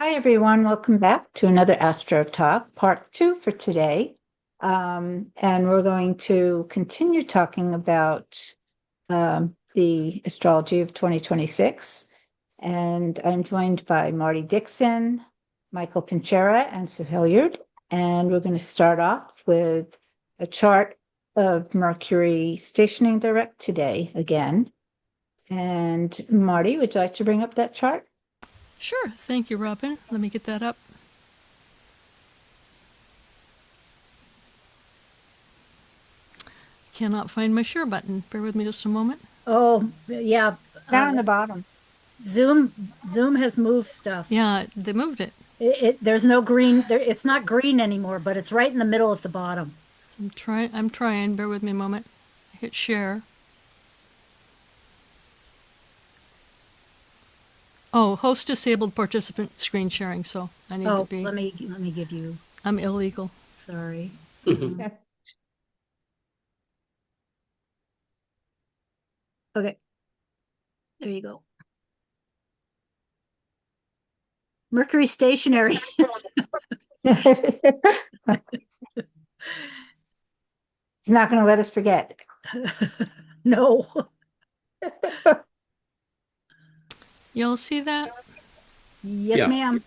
Hi, everyone. Welcome back to another Astro Talk, part 2 for today. And we're going to continue talking about the astrology of 2026. And I'm joined by Marty Dixon, Michael Pinchera, and Sue Hillyard. And we're going to start off with a chart of Mercury stationing direct today again. And Marty, would you like to bring up that chart? Sure. Thank you, Robin. Let me get that up. Cannot find my share button. Bear with me just a moment. Oh, yeah. Down on the bottom. Zoom has moved stuff. Yeah, they moved it. There's no green there. It's not green anymore, but it's right in the middle at the bottom. So I'm trying. Bear with me a moment. Hit share. Oh, host disabled participant screen sharing. So I need to be. Let me give you. I'm illegal. Sorry. Okay. There you go. Mercury stationary. It's not going to let us forget. No. Y'all see that? Yes, Yeah. ma'am.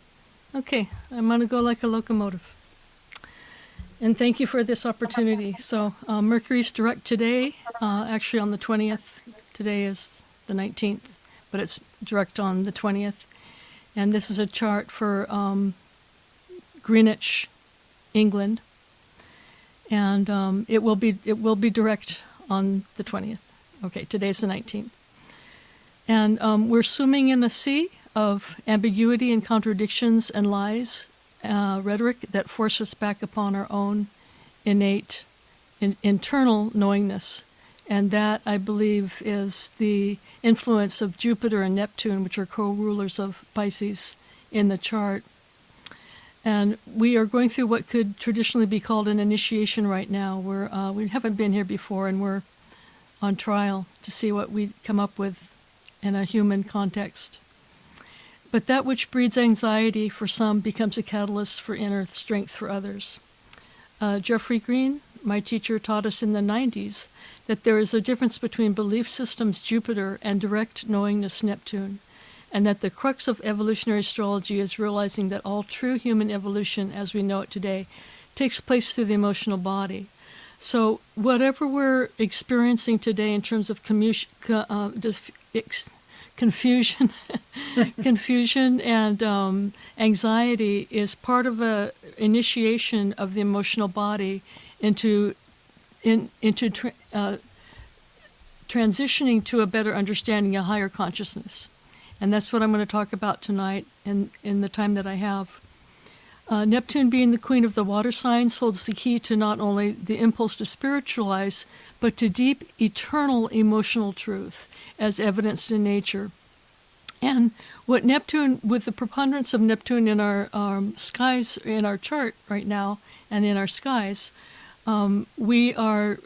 Okay, I'm going to go like a locomotive. And thank you for this opportunity. So Mercury's direct today, actually on the 20th. Today is the 19th, but it's direct on the 20th. And this is a chart for Greenwich, England. And it will be direct on the 20th. Okay, today's the 19th. And we're swimming in a sea of ambiguity and contradictions and lies, rhetoric that force us back upon our own innate internal knowingness. And that, I believe, is the influence of Jupiter and Neptune, which are co-rulers of Pisces in the chart. And we are going through what could traditionally be called an initiation right now. We haven't been here before, and we're on trial to see what we come up with in a human context. But that which breeds anxiety for some becomes a catalyst for inner strength for others. Jeffrey Green, my teacher, taught us in the 90s that there is a difference between belief systems Jupiter and direct knowingness Neptune, and that the crux of evolutionary astrology is realizing that all true human evolution as we know it today takes place through the emotional body. So whatever we're experiencing today in terms of confusion, confusion and anxiety is part of a initiation of the emotional body into transitioning to a better understanding, a higher consciousness. And that's what I'm going to talk about tonight in the time that I have. Neptune, being the queen of the water signs, holds the key to not only the impulse to spiritualize, but to deep, eternal emotional truth, as evidenced in nature. And what Neptune, with the preponderance of Neptune in our skies, in our chart right now, and in our skies, we are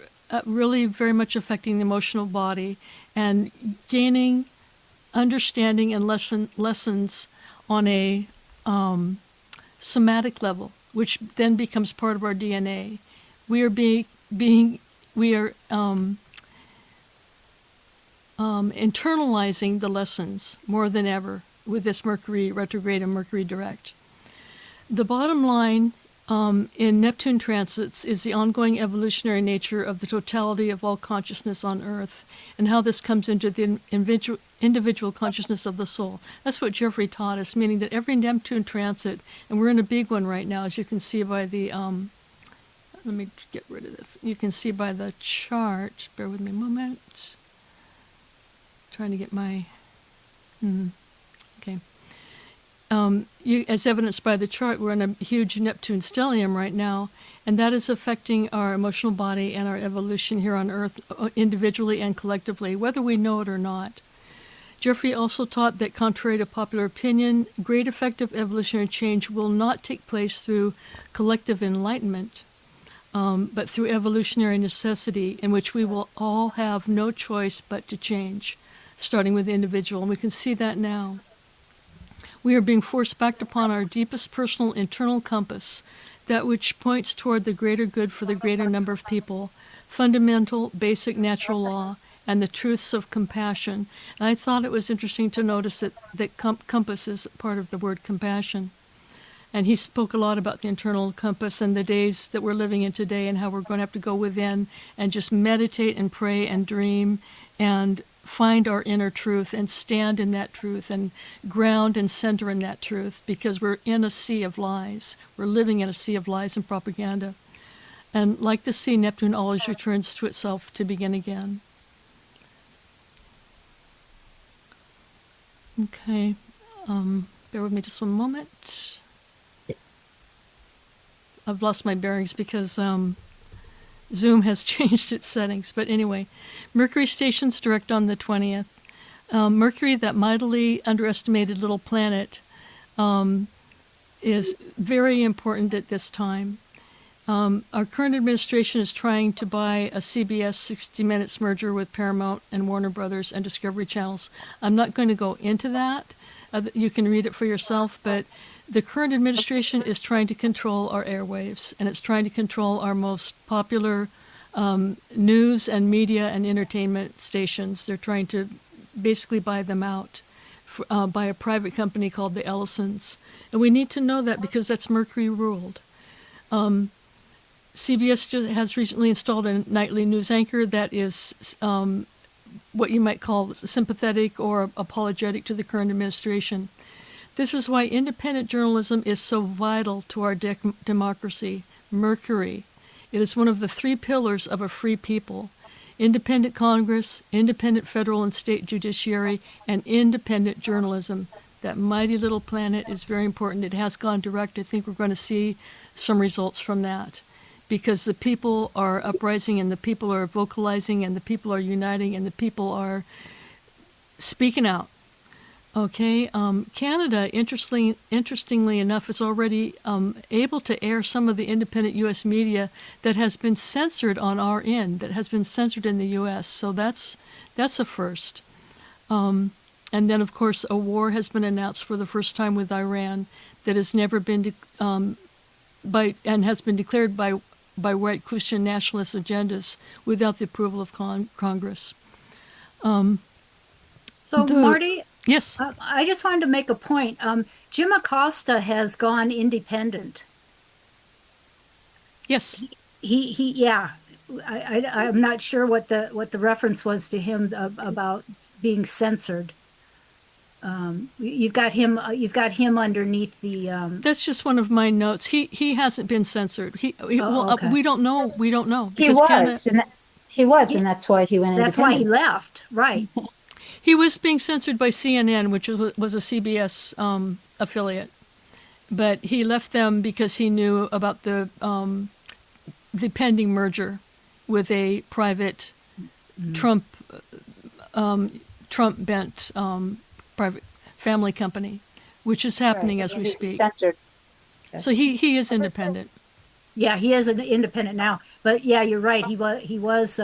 really very much affecting the emotional body and gaining understanding and lessons on a somatic level, which then becomes part of our DNA. We are internalizing the lessons more than ever with this Mercury retrograde and Mercury direct. The bottom line in Neptune transits is the ongoing evolutionary nature of the totality of all consciousness on Earth and how this comes into the individual consciousness of the soul. That's what Jeffrey taught us, meaning that every Neptune transit, and we're in a big one right now, as you can see by the, let me get rid of this. You can see by the chart, bear with me a moment. Trying to get my, okay. As evidenced by the chart, we're in a huge Neptune stellium right now, and that is affecting our emotional body and our evolution here on Earth, individually and collectively, whether we know it or not. Jeffrey also taught that, contrary to popular opinion, great effective evolutionary change will not take place through collective enlightenment, but through evolutionary necessity, in which we will all have no choice but to change, starting with the individual, and we can see that now. We are being forced back upon our deepest personal internal compass, that which points toward the greater good for the greater number of people, fundamental, basic natural law, and the truths of compassion. And I thought it was interesting to notice that compass is part of the word compassion. And he spoke a lot about the internal compass and the days that we're living in today and how we're going to have to go within and just meditate and pray and dream and find our inner truth and stand in that truth and ground and center in that truth, because we're in a sea of lies. We're living in a sea of lies and propaganda. And like the sea, Neptune always returns to itself to begin again. Okay, bear with me just one moment. I've lost my bearings because Zoom has changed its settings. But anyway, Mercury stations direct on the 20th. Mercury, that mightily underestimated little planet, is very important at this time. Our current administration is trying to buy a CBS 60 Minutes merger with Paramount and Warner Brothers and Discovery Channels. I'm not going to go into that. You can read it for yourself, but the current administration is trying to control our airwaves, and it's trying to control our most popular news and media and entertainment stations. They're trying to basically buy them out by a private company called the Ellisons. And we need to know that because that's Mercury ruled. CBS just has recently installed a nightly news anchor that is what you might call sympathetic or apologetic to the current administration. This is why independent journalism is so vital to our democracy. Mercury. It is one of the three pillars of a free people. Independent Congress, independent federal and state judiciary, and independent journalism. That mighty little planet is very important. It has gone direct. I think we're going to see some results from that, because the people are uprising and the people are vocalizing and the people are uniting and the people are speaking out. Okay, Canada, interestingly enough, is already able to air some of the independent U.S. media that has been censored on our end, that has been censored in the U.S., so that's a first. And then, of course, a war has been announced for the first time with Iran that has never been and has been declared by white Christian nationalist agendas without the approval of Congress. Marty, yes, I just wanted to make a point. Jim Acosta has gone independent. Yes. Yeah. I'm not sure what the reference was to him about being censored. You've got him underneath the. That's just one of my notes. He hasn't been censored. Okay. We don't know. He was, and that's why he went. That's why he left. Right. He was being censored by CNN, which was a CBS affiliate, but he left them because he knew about the pending merger with a private Trump-bent private family company, which is happening as we speak. Censored. Yes. So he is independent. Yeah, he is an independent now. But yeah, you're right. He was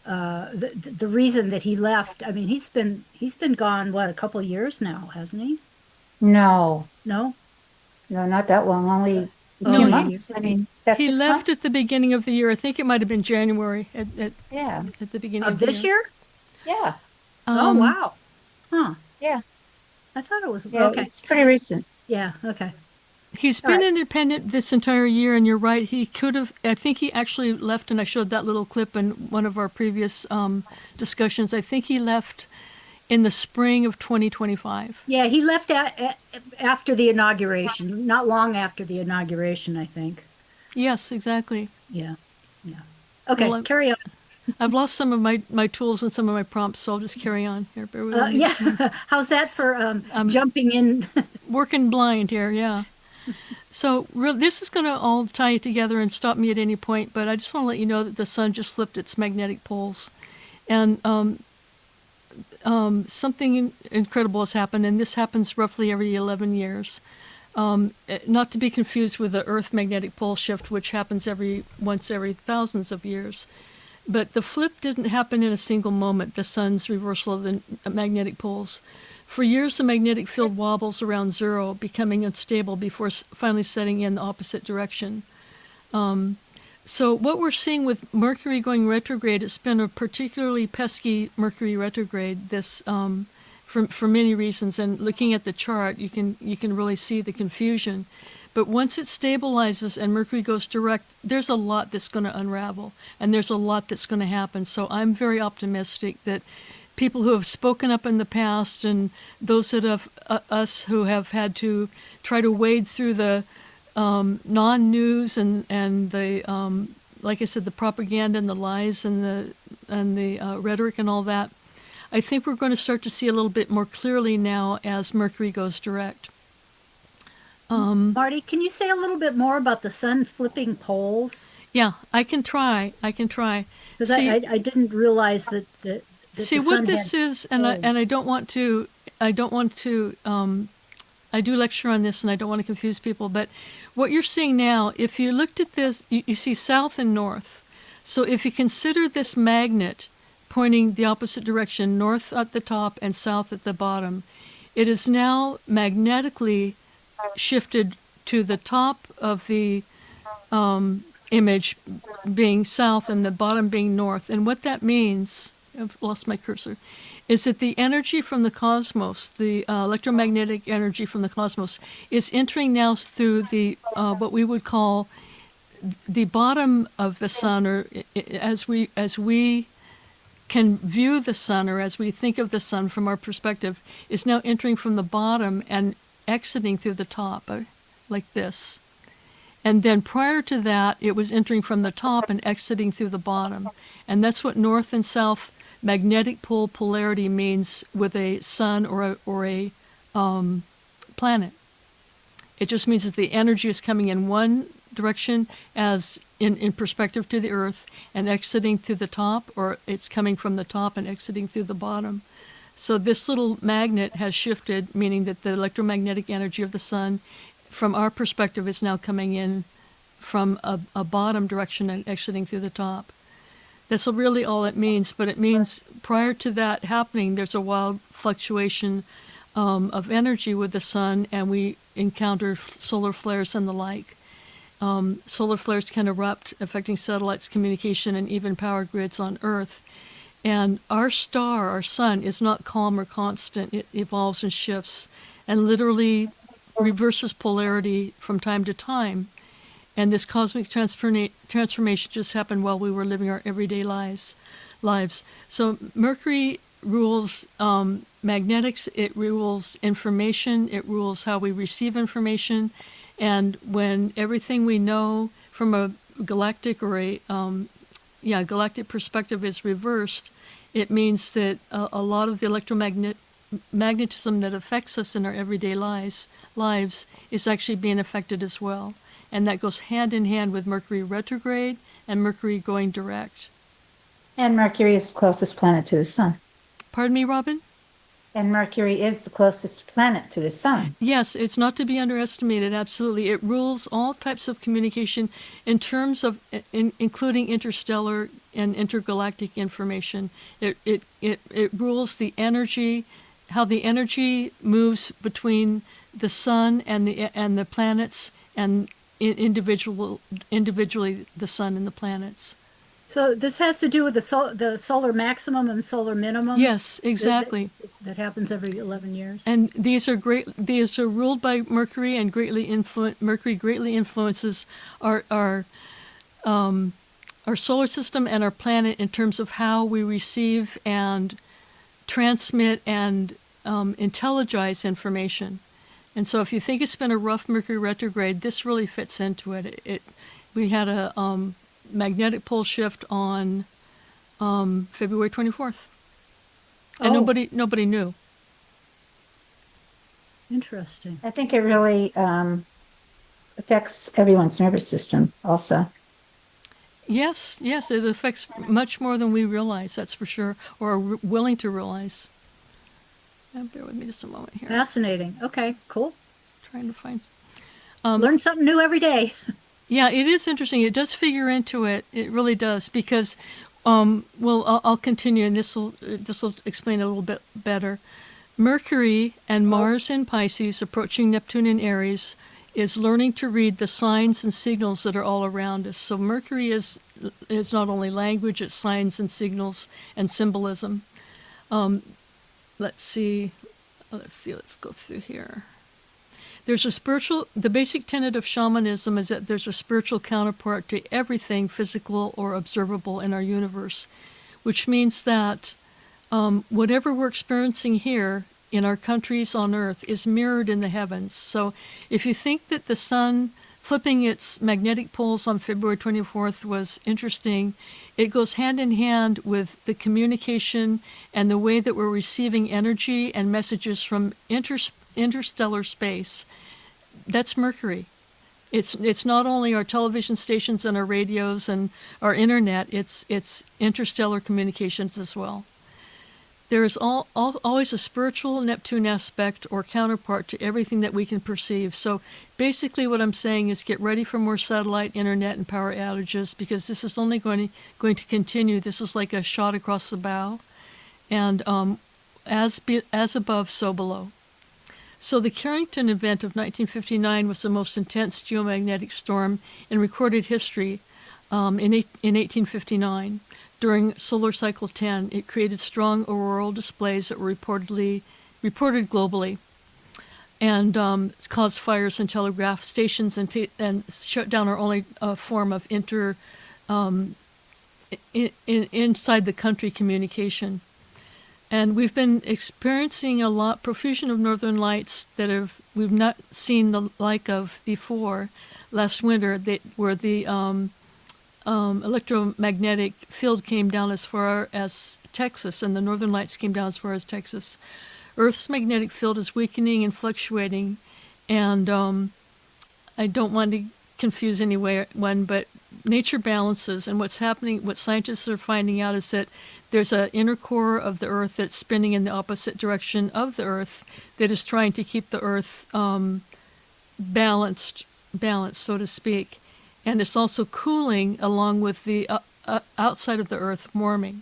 the reason that he left. I mean, he's been gone a couple of years now, hasn't he? No, not that long. Only 2 months. I mean, that's he 6 left months? at the beginning of the year. I think it might have been January at the beginning of this year. Yeah. Oh wow. Huh. Yeah. I thought it was Yeah, okay. It's pretty recent. Yeah. Okay. He's been independent this entire year, and you're right. He could have. I think he actually left, and I showed that little clip in one of our previous discussions. I think he left in the spring of 2025. Yeah, he left after the inauguration, not long after the inauguration, I think. Yes, exactly. Yeah. Okay, Well, carry on. I've lost some of my tools and some of my prompts, so I'll just carry on here. Bear with me. Yeah. How's that for jumping in? Working blind here, yeah. So this is going to all tie together and stop me at any point, but I just want to let you know that the sun just flipped its magnetic poles. And something incredible has happened, and this happens roughly every 11 years. Not to be confused with the Earth magnetic pole shift, which happens once every thousands of years. But the flip didn't happen in a single moment, the sun's reversal of the magnetic poles. For years, the magnetic field wobbles around zero, becoming unstable before finally setting in the opposite direction. So what we're seeing with Mercury going retrograde, it's been a particularly pesky Mercury retrograde this for many reasons. And looking at the chart, you can really see the confusion. But once it stabilizes and Mercury goes direct, there's a lot that's going to unravel, and there's a lot that's going to happen. So I'm very optimistic that people who have spoken up in the past and those that have us who have had to try to wade through the non-news and the like I said, the propaganda and the lies and the rhetoric and all that, I think we're going to start to see a little bit more clearly now as Mercury goes direct. Marty, can you say a little bit more about the sun flipping poles? Yeah, I can try. Because I didn't realize that See the what sun this had is, and I don't want to. I do lecture on this, and I don't want to confuse people. But what you're seeing now, if you looked at this, you see south and north. So if you consider this magnet pointing the opposite direction, north at the top and south at the bottom, it is now magnetically shifted to the top of the image being south and the bottom being north. And what that means, I've lost my cursor, is that the energy from the cosmos, the electromagnetic energy from the cosmos, is entering now through the what we would call the bottom of the sun, or as we can view the sun, or as we think of the sun from our perspective, is now entering from the bottom and exiting through the top, like this. And then prior to that, it was entering from the top and exiting through the bottom. And that's what north and south magnetic pole polarity means with a sun or a planet. It just means that the energy is coming in one direction as in perspective to the Earth and exiting through the top, or it's coming from the top and exiting through the bottom. So this little magnet has shifted, meaning that the electromagnetic energy of the sun, from our perspective, is now coming in from a bottom direction and exiting through the top. That's really all it means, but it means prior to that happening, there's a wild fluctuation of energy with the sun, and we encounter solar flares and the like. Solar flares can erupt, affecting satellites, communication, and even power grids on Earth. And our star, our sun, is not calm or constant. It evolves and shifts and literally reverses polarity from time to time. And this cosmic transformation just happened while we were living our everyday lives. So Mercury rules magnetics, it rules information, it rules how we receive information. And when everything we know from a galactic or a galactic perspective is reversed, it means that a lot of the electromagnetism that affects us in our everyday lives is actually being affected as well. And that goes hand in hand with Mercury retrograde and Mercury going direct. And Mercury is the closest planet to the sun. Pardon me, Robin? And Mercury is the closest planet to the sun. Yes, it's not to be underestimated, absolutely. It rules all types of communication in terms of including interstellar and intergalactic information. It rules the energy, how the energy moves between the sun and the planets, and individually the sun and the planets. So this has to do with the solar maximum and solar minimum? Yes, exactly. That happens every 11 years. And these are ruled by Mercury, and Mercury greatly influences our solar system and our planet in terms of how we receive and transmit and intelligize information. And so if you think it's been a rough Mercury retrograde, this really fits into it. We had a magnetic pole shift on February 24th. And nobody knew. Interesting. I think it really affects everyone's nervous system also. Yes, it affects much more than we realize, that's for sure, or are willing to realize. Bear with me just a moment here. Fascinating. Okay, cool. Trying to find... Learn something new every day. Yeah, it is interesting. It does figure into it. It really does, because Well, I'll continue, and this will explain it a little bit better. Mercury and Mars in Pisces approaching Neptune in Aries is learning to read the signs and signals that are all around us. So Mercury is not only language, it's signs and signals and symbolism. Let's go through here. The basic tenet of shamanism is that there's a spiritual counterpart to everything physical or observable in our universe, which means that whatever we're experiencing here in our countries on Earth is mirrored in the heavens. So if you think that the sun flipping its magnetic poles on February 24th was interesting, it goes hand in hand with the communication and the way that we're receiving energy and messages from interstellar space. That's Mercury. It's not only our television stations and our radios and our internet, it's interstellar communications as well. There is always a spiritual Neptune aspect or counterpart to everything that we can perceive. So basically what I'm saying is get ready for more satellite, internet, and power outages, because this is only going to continue. This is like a shot across the bow. And as above, so below. So the Carrington event of 1959 was the most intense geomagnetic storm in recorded history in 1859. During solar cycle 10, it created strong auroral displays that were reported globally, and it's caused fires in telegraph stations and shut down our only form of inside the country communication. And we've been experiencing a profusion of northern lights that we've not seen the like of before. Last winter, where the electromagnetic field came down as far as Texas, and the northern lights came down as far as Texas. Earth's magnetic field is weakening and fluctuating, and I don't want to confuse anyone, but nature balances, and what's happening, what scientists are finding out is that there's an inner core of the Earth that's spinning in the opposite direction of the Earth that is trying to keep the Earth balanced, so to speak. And it's also cooling along with the outside of the Earth warming.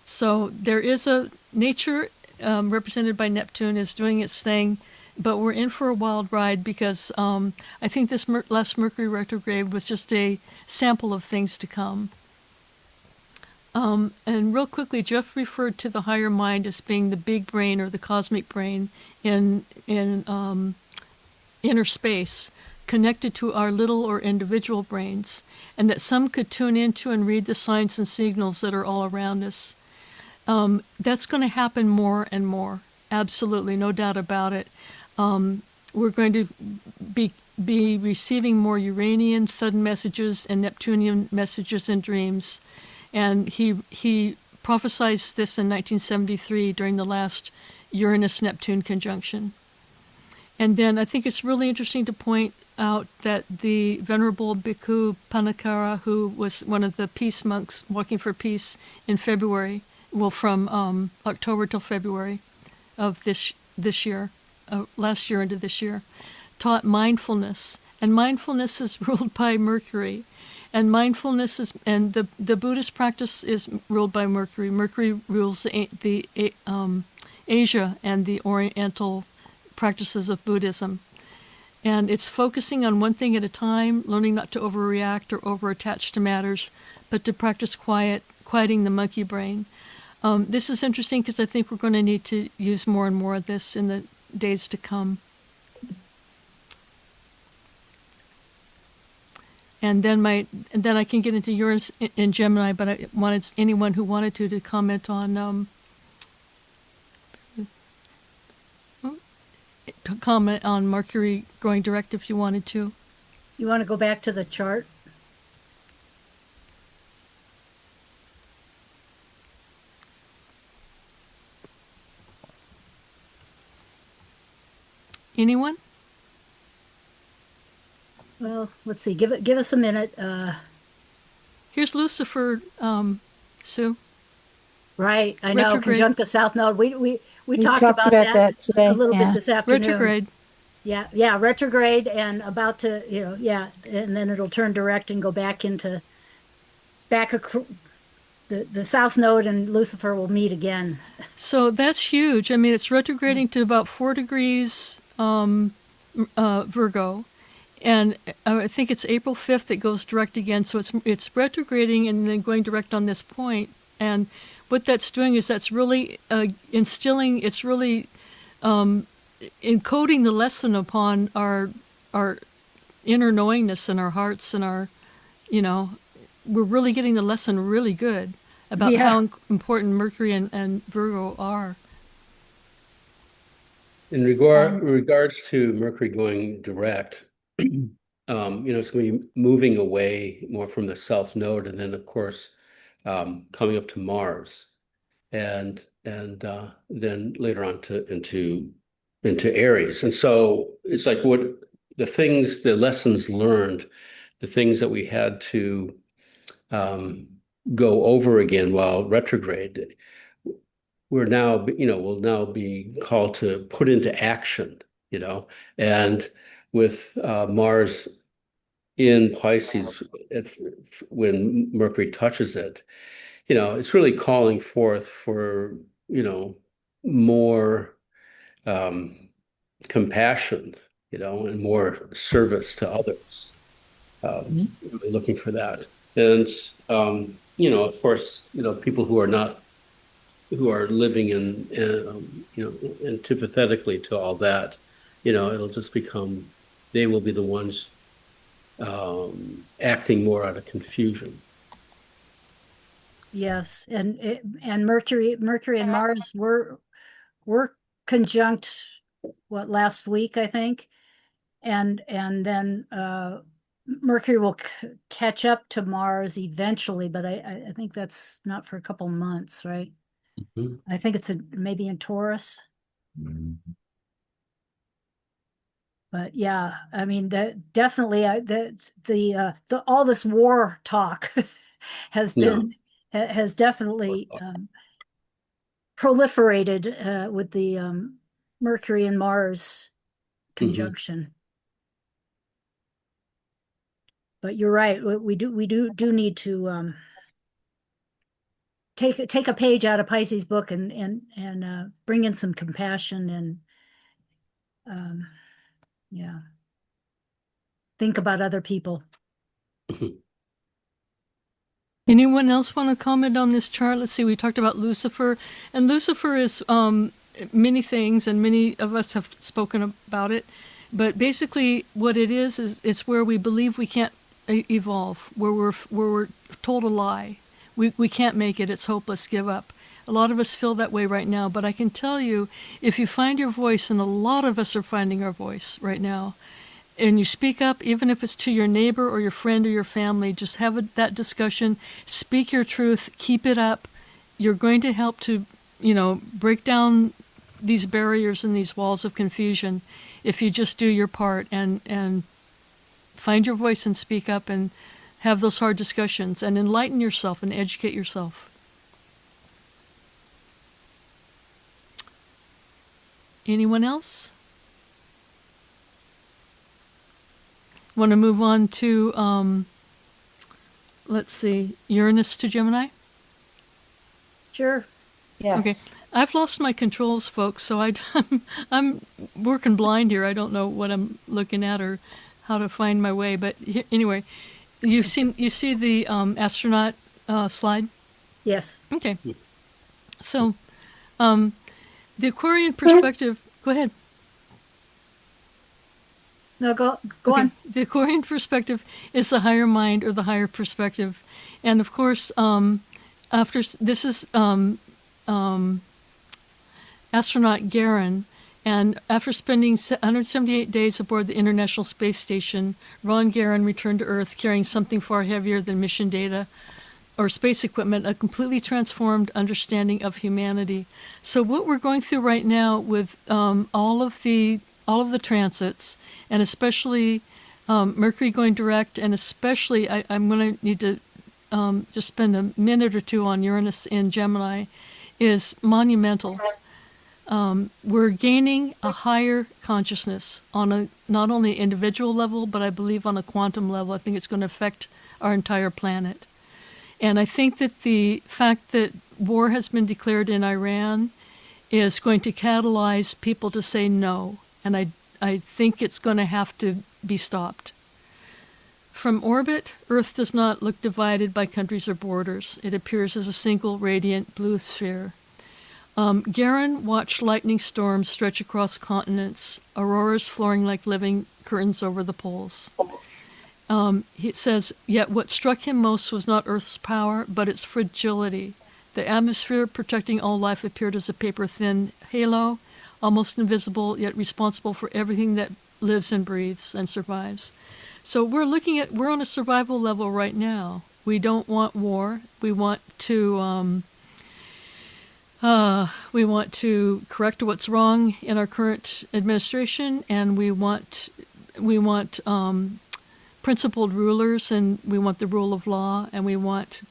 So there is a nature represented by Neptune is doing its thing, but we're in for a wild ride because I think this last Mercury retrograde was just a sample of things to come. And real quickly, Jeff referred to the higher mind as being the big brain or the cosmic brain in inner space, connected to our little or individual brains, and that some could tune into and read the signs and signals that are all around us. That's going to happen more and more. Absolutely, no doubt about it. We're going to be receiving more Uranian sudden messages and Neptunian messages in dreams. And he prophesied this in 1973 during the last Uranus-Neptune conjunction. And then I think it's really interesting to point out that the Venerable Bhikkhu Panakara, who was one of the peace monks walking for peace in February, from October till February of this year, last year into this year, taught mindfulness. And mindfulness is ruled by Mercury. And mindfulness and the Buddhist practice is ruled by Mercury. Mercury rules the Asia and the Oriental practices of Buddhism. And it's focusing on one thing at a time, learning not to overreact or overattach to matters, but to practice quieting the monkey brain. This is interesting because I think we're going to need to use more and more of this in the days to come. And then I can get into Uranus in Gemini, but I wanted anyone who wanted to comment on Mercury going direct if you wanted to. You want to go back to the chart? Anyone? Well, let's see. Give us a minute. Here's Lucifer, Sue. Right, I know. Retrograde. Conjunct the South Node. We talked about that today. a little bit this afternoon. Retrograde. Yeah, retrograde and about to, and then it'll turn direct and go back the South Node and Lucifer will meet again. So that's huge. I mean, it's retrograding to about 4 degrees Virgo, and I think it's April 5th it goes direct again. So it's retrograding and then going direct on this point. And what that's doing is that's really instilling. It's really encoding the lesson upon our inner knowingness in our hearts and our, we're really getting the lesson really good about how important Mercury and Virgo are. In regards to Mercury going direct, it's going to be moving away more from the South Node, and then of course coming up to Mars, and then later on into Aries. And so it's like the lessons learned, the things that we had to go over again while retrograde, will now be called to put into action, and with Mars in Pisces, when Mercury touches it, it's really calling forth for, more compassion, and more service to others. Really looking for that. And, of course, people who are living in, antipathetically to all that, it'll just become, they will be the ones acting more out of confusion. Yes, and Mercury and Mars were conjunct last week, I think, and then Mercury will catch up to Mars eventually, but I think that's not for a couple months, right? Mm-hmm. I think it's maybe in Taurus. Mm-hmm. But yeah, I mean, definitely the all this war talk has definitely proliferated with the Mercury and Mars conjunction. Mm-hmm. But you're right. We do need to take a page out of Pisces' book and bring in some compassion and think about other people. Anyone else want to comment on this chart? Let's see. We talked about Lucifer, and Lucifer is many things, and many of us have spoken about it. But basically, what it is it's where we believe we can't evolve, where we're told a lie. We can't make it. It's hopeless. Give up. A lot of us feel that way right now. But I can tell you, if you find your voice, and a lot of us are finding our voice right now, and you speak up, even if it's to your neighbor or your friend or your family, just have that discussion. Speak your truth. Keep it up. You're going to help to, break down these barriers and these walls of confusion if you just do your part and find your voice and speak up and have those hard discussions and enlighten yourself and educate yourself. Anyone else? Want to move on to, let's see, Uranus to Gemini? Sure. Yes. Okay. I've lost my controls, folks, so I'm working blind here. I don't know what I'm looking at or how to find my way. But anyway, you see the astronaut slide? Yes. Okay. So the Aquarian perspective, go ahead. No, go on. The Aquarian perspective is the higher mind or the higher perspective. And of course, after this is astronaut Garen, and after spending 178 days aboard the International Space Station, Ron Garen returned to Earth carrying something far heavier than mission data or space equipment, a completely transformed understanding of humanity. So what we're going through right now with all of the transits, and especially Mercury going direct, and especially I'm going to need to just spend a minute or two on Uranus in Gemini, is monumental. We're gaining a higher consciousness on a not only individual level, but I believe on a quantum level. I think it's going to affect our entire planet. And I think that the fact that war has been declared in Iran is going to catalyze people to say no. And I think it's going to have to be stopped. From orbit, Earth does not look divided by countries or borders. It appears as a single radiant blue sphere. Garen watched lightning storms stretch across continents, auroras flowing like living curtains over the poles. He says, yet what struck him most was not Earth's power, but its fragility. The atmosphere protecting all life appeared as a paper-thin halo, almost invisible, yet responsible for everything that lives and breathes and survives. So we're on a survival level right now. We don't want war. We want to correct what's wrong in our current administration, and we want principled rulers, and we want the rule of law, and we want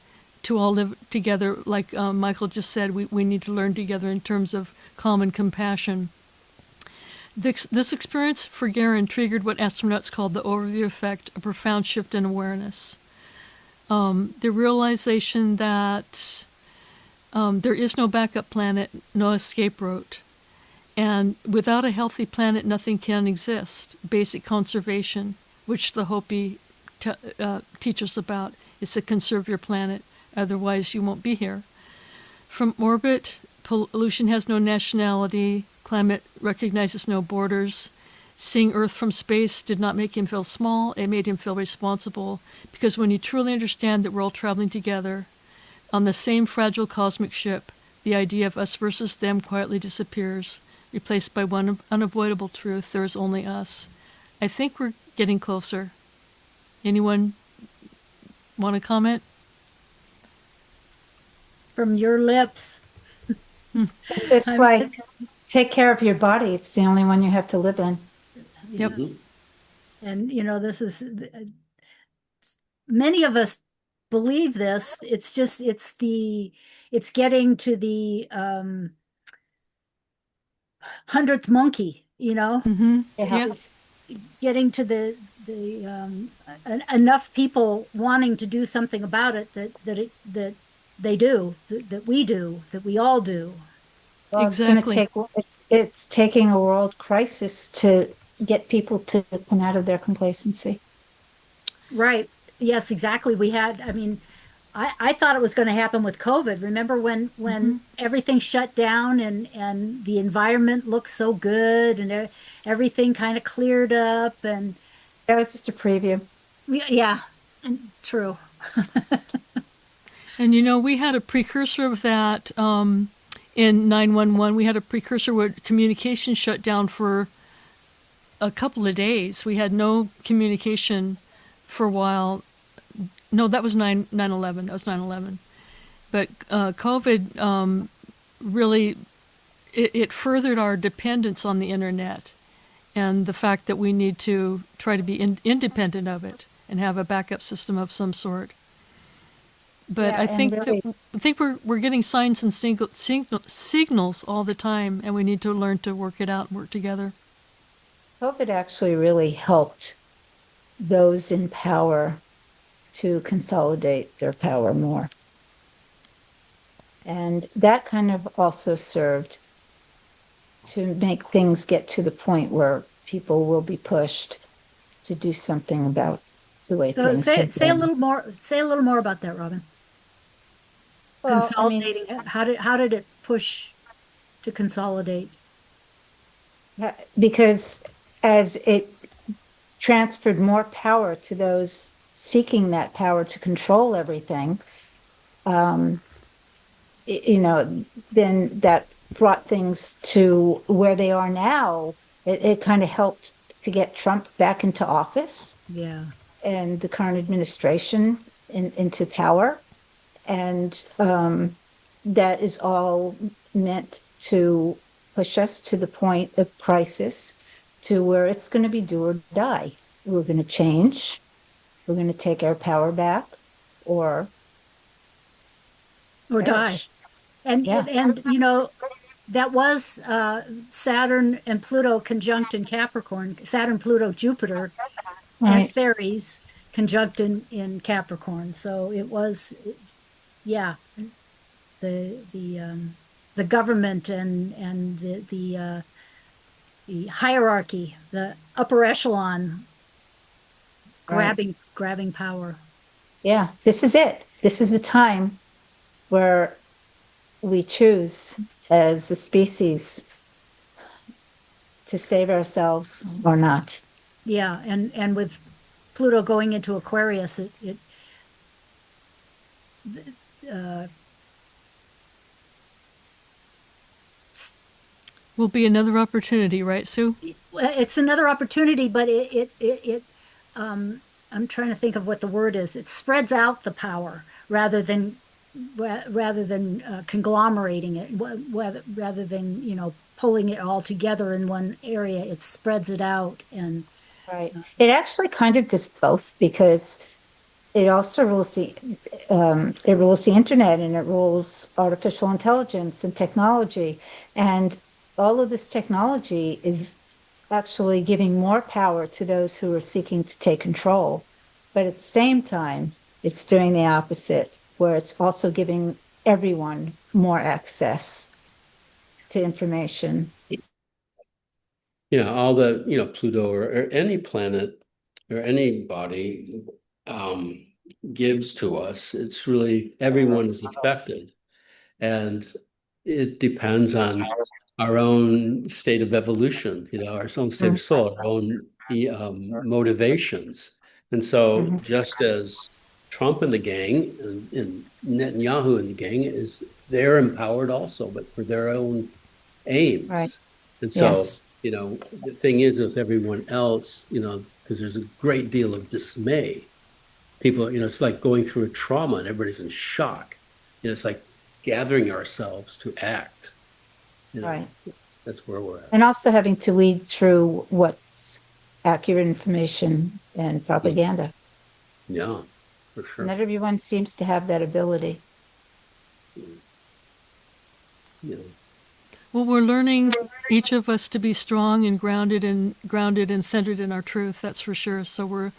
to all live together. Like Michael just said, we need to learn together in terms of calm and compassion. This experience for Garen triggered what astronauts called the overview effect, a profound shift in awareness. The realization that there is no backup planet, no escape route. And without a healthy planet, nothing can exist. Basic conservation, which the Hopi teach us about, is to conserve your planet. Otherwise, you won't be here. From orbit, pollution has no nationality. Climate recognizes no borders. Seeing Earth from space did not make him feel small. It made him feel responsible. Because when you truly understand that we're all traveling together on the same fragile cosmic ship, the idea of us versus them quietly disappears, replaced by one unavoidable truth: there is only us. I think we're getting closer. Anyone want to comment? From your lips. It's just like, take care of your body. It's the only one you have to live in. Yep. And, this is, many of us believe this. It's just, it's getting to the 100th monkey, Mm-hmm. Yeah. It's getting to the enough people wanting to do something about it that they do, that we do, that we all do. Well, Exactly. It's taking a world crisis to get people to come out of their complacency. Right. Yes, exactly. I thought it was going to happen with COVID. Remember when everything shut down and the environment looked so good and everything kind of cleared up, and That was just a preview. yeah, and true. And we had a precursor of that in 911. We had a precursor where communication shut down for a couple of days. We had no communication for a while. No, that was 9/11. That was 9/11. But COVID really, it furthered our dependence on the internet and the fact that we need to try to be independent of it and have a backup system of some sort. But Yeah, I and think really- we're getting signs and signals all the time, and we need to learn to work it out and work together. COVID actually really helped those in power to consolidate their power more. And that kind of also served to make things get to the point where people will be pushed to do something about the way So things have say a been. little more. Say a little more about that, Robin. Well, I mean, Consolidating. How did it push to consolidate? because as it transferred more power to those seeking that power to control everything, then that brought things to where they are now. It kind of helped to get Trump back into office Yeah. and the current administration into power. And that is all meant to push us to the point of crisis, to where it's going to be do or die. We're going to change. We're going to take our power back, or Or die. perish. And Yeah. that was Saturn and Pluto conjunct in Capricorn. Saturn, Pluto, Jupiter, and Right. Ceres conjunct in Capricorn. So it was Yeah, the government and the hierarchy, the upper echelon Right. grabbing power. Yeah, this is it. This is a time where we choose as a species to save ourselves or not. Yeah, and with Pluto going into Aquarius, it uh, Will be another opportunity, right, Sue? it's another opportunity, but I'm trying to think of what the word is. It spreads out the power rather than conglomerating it, rather than pulling it all together in one area. It spreads it out, and Right. It actually kind of does both because it also rules it rules the internet and it rules artificial intelligence and technology. And all of this technology is actually giving more power to those who are seeking to take control. But at the same time, it's doing the opposite, where it's also giving everyone more access to information. All the, Pluto or any planet or any body gives to us. It's really everyone is affected. And it depends on our own state of evolution, our own state of soul, our own motivations. And so Mhm. just as Trump and the gang and Netanyahu and the gang they're empowered also, but for their own Right. aims. And so, Yes. the thing is with everyone else, because there's a great deal of dismay. People, it's like going through a trauma and everybody's in shock. It's like gathering ourselves to act. You know, Right. that's where we're at. And also having to weed through what's accurate information and propaganda. Yeah, for sure. Not everyone seems to have that ability. Yeah. Well, we're learning each of us to be strong and grounded and centered in our truth. That's for sure. So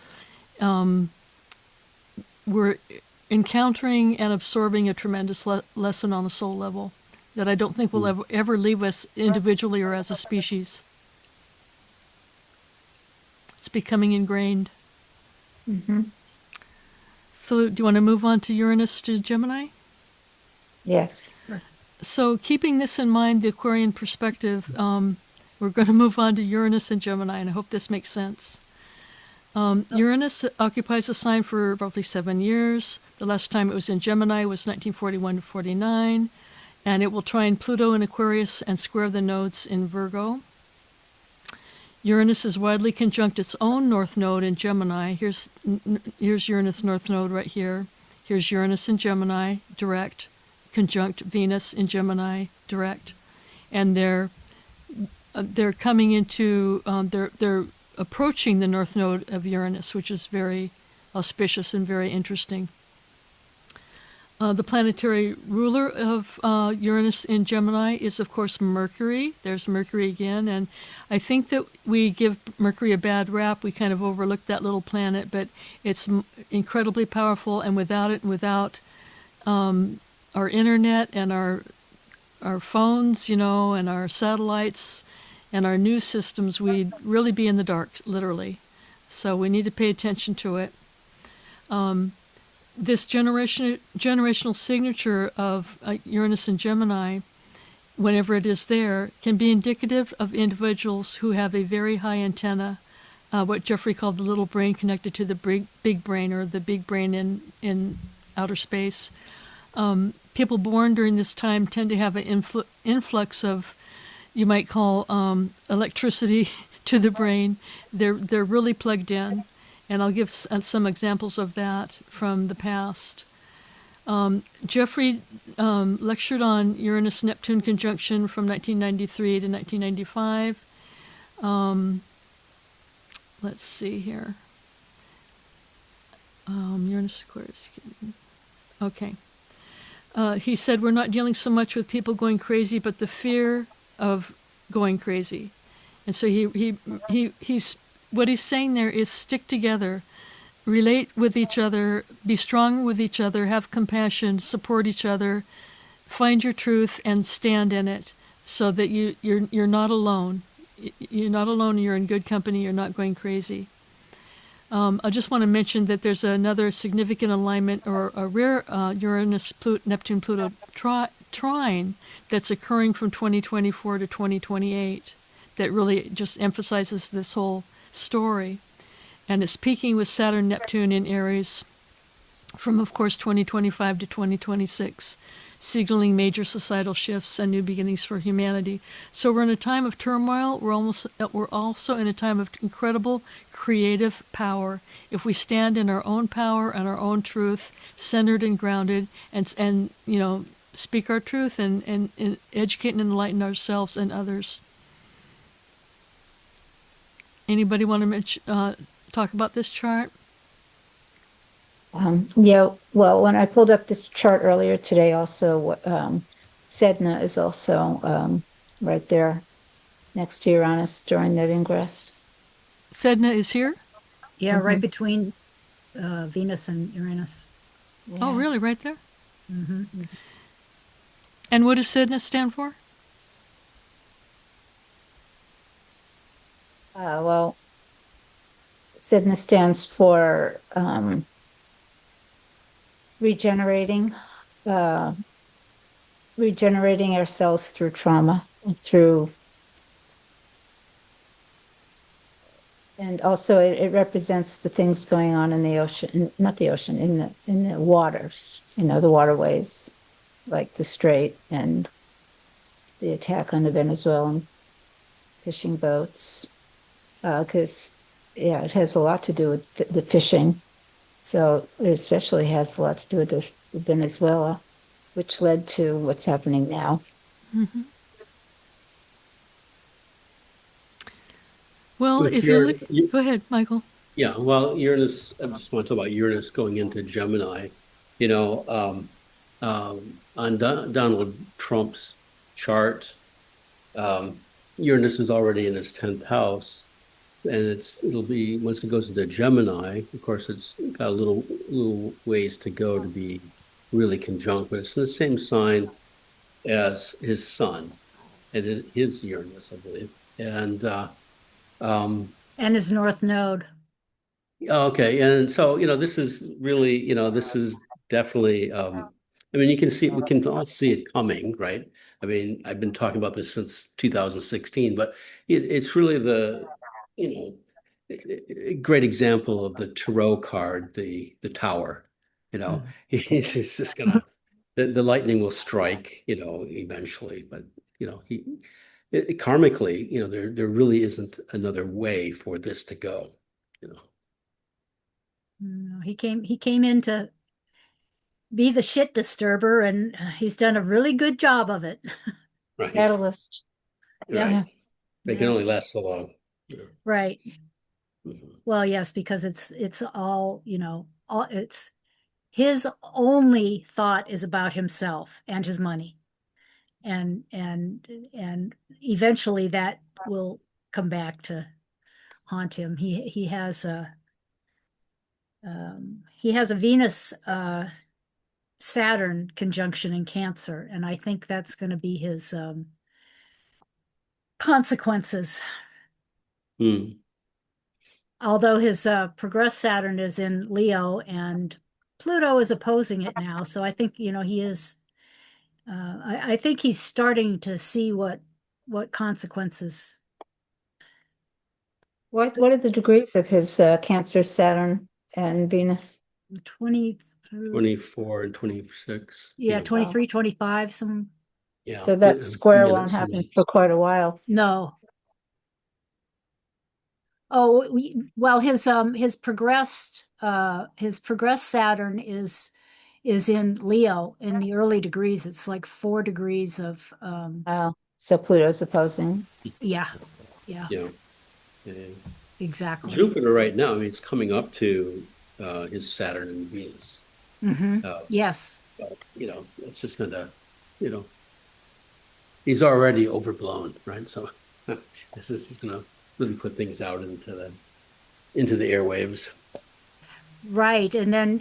we're encountering and absorbing a tremendous lesson on a soul level that I don't think will ever leave us individually or as a species. It's becoming ingrained. Hmm. So, do you want to move on to Uranus to Gemini? Yes. So, keeping this in mind, the Aquarian perspective, we're going to move on to Uranus and Gemini, and I hope this makes sense. Uranus occupies a sign for roughly 7 years. The last time it was in Gemini was 1941 to 49, and it will trine Pluto in Aquarius and square the nodes in Virgo. Uranus is widely conjunct its own north node in Gemini. Here's Uranus north node right here. Here's Uranus in Gemini, direct, conjunct Venus in Gemini, direct, and they're coming into they're approaching the north node of Uranus, which is very auspicious and very interesting. The planetary ruler of Uranus in Gemini is, of course, Mercury. There's Mercury again, and I think that we give Mercury a bad rap. We kind of overlook that little planet, but it's incredibly powerful, and without it, and without our internet and our phones, and our satellites and our news systems, we'd really be in the dark, literally. So we need to pay attention to it. This generational signature of Uranus and Gemini, whenever it is there, can be indicative of individuals who have a very high antenna, what Jeffrey called the little brain connected to the big brain, or the big brain in outer space. People born during this time tend to have an influx of, you might call, electricity to the brain. They're really plugged in. And I'll give some examples of that from the past. Jeffrey lectured on Uranus-Neptune conjunction from 1993 to 1995. Let's see here. Uranus Aquarius. Okay. He said we're not dealing so much with people going crazy, but the fear of going crazy. And so he's what he's saying there is stick together. relate with each other, be strong with each other, have compassion, support each other, find your truth and stand in it, so that you're not alone. You're not alone. You're in good company. You're not going crazy. I just want to mention that there's another significant alignment, or a rare Neptune-Pluto trine that's occurring from 2024 to 2028 that really just emphasizes this whole story. And it's peaking with Saturn-Neptune in Aries from, of course, 2025 to 2026, signaling major societal shifts and new beginnings for humanity. So we're in a time of turmoil. We're also in a time of incredible creative power. If we stand in our own power and our own truth, centered and grounded, and speak our truth and educate and enlighten ourselves and others. Anybody want to talk about this chart? Yeah, well, when I pulled up this chart earlier today, also, Sedna is also right there next to Uranus during that ingress. Sedna is here? Yeah, right between Venus and Uranus. Yeah. Oh, really? Right there? Mm-hmm. And what does Sedna stand for? Well, Sedna stands for regenerating ourselves through trauma, and also it represents the things going on in the ocean, not the ocean, in the waters, the waterways, like the Strait and the attack on the Venezuelan fishing boats, because it has a lot to do with the fishing. So it especially has a lot to do with this Venezuela, which led to what's happening now. Mm-hmm. Well, With if go ahead, Michael. Yeah, well, Uranus, I just want to talk about Uranus going into Gemini. On Donald Trump's chart, Uranus is already in his 10th house, and it'll be, once it goes into Gemini, of course, it's got a little ways to go to be really conjunct, but it's in the same sign as his sun, and his Uranus, I believe. And his North Node. Okay, and so this is really, this is definitely. I mean, we can all see it coming, right? I mean, I've been talking about this since 2016, but it's really a great example of the tarot card, the Tower. He's just gonna, the lightning will strike, eventually, but karmically, there really isn't another way for this to go. No, he came in to be the shit disturber, and he's done a really good job of it. Right. Catalyst. Yeah. Right. They can only last so long. Right. Mhm. Well, yes, because it's all, it's his only thought is about himself and his money. And eventually that will come back to haunt him. He has a Venus Saturn conjunction in Cancer, and I think that's going to be his consequences. Hmm. Although his progressed Saturn is in Leo and Pluto is opposing it now, so I think he is. I think he's starting to see what consequences. What are the degrees of his Cancer, Saturn, and Venus? 20 24 and 26. Yeah, 23, 25, some. Yeah. So that square won't that's happen neat. for quite a while. No. Oh, well, his progressed Saturn is in Leo in the early degrees. It's like 4 degrees of So Pluto's opposing. yeah. Yeah. Exactly. Jupiter right now, I mean, it's coming up to his Saturn and Venus. Mm-hmm. Yes. But, it's just gonna, he's already overblown, right? So this is just gonna really put things out into the airwaves. Right. And then,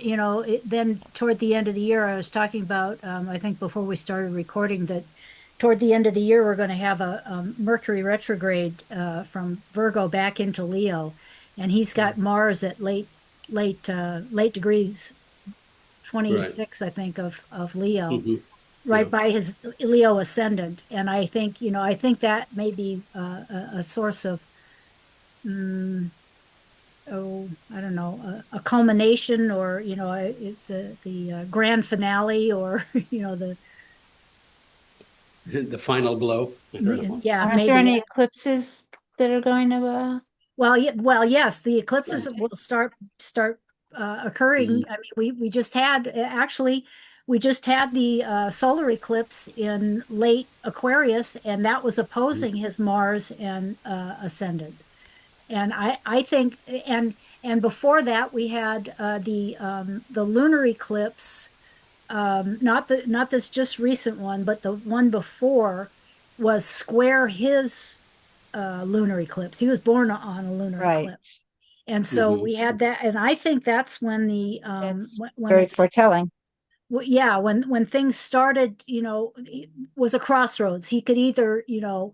then toward the end of the year, I was talking about, I think before we started recording, that toward the end of the year, we're going to have a Mercury retrograde from Virgo back into Leo. And he's got Mars at late degrees, Right. 26, I think, of Leo, Hmm. right Yeah. by his Leo ascendant. And I think that may be a source of, mm, oh, I don't know, a culmination, or, it's the grand finale, or, the, The final blow. I don't know. yeah, Aren't there maybe. any eclipses that are going to, Well, yes, the eclipses will start Mhm. occurring. I mean, we just had, actually, we just had the solar eclipse in late Aquarius, and that was opposing his Mars and ascendant. And I think, and before that, we had the lunar eclipse, not this just recent one, but the one before was square his lunar eclipse. He was born on a lunar right? eclipse. And so Mhm. we had that, and I think that's when That's when very it's, foretelling. yeah, when things started, it was a crossroads. He could either, you know,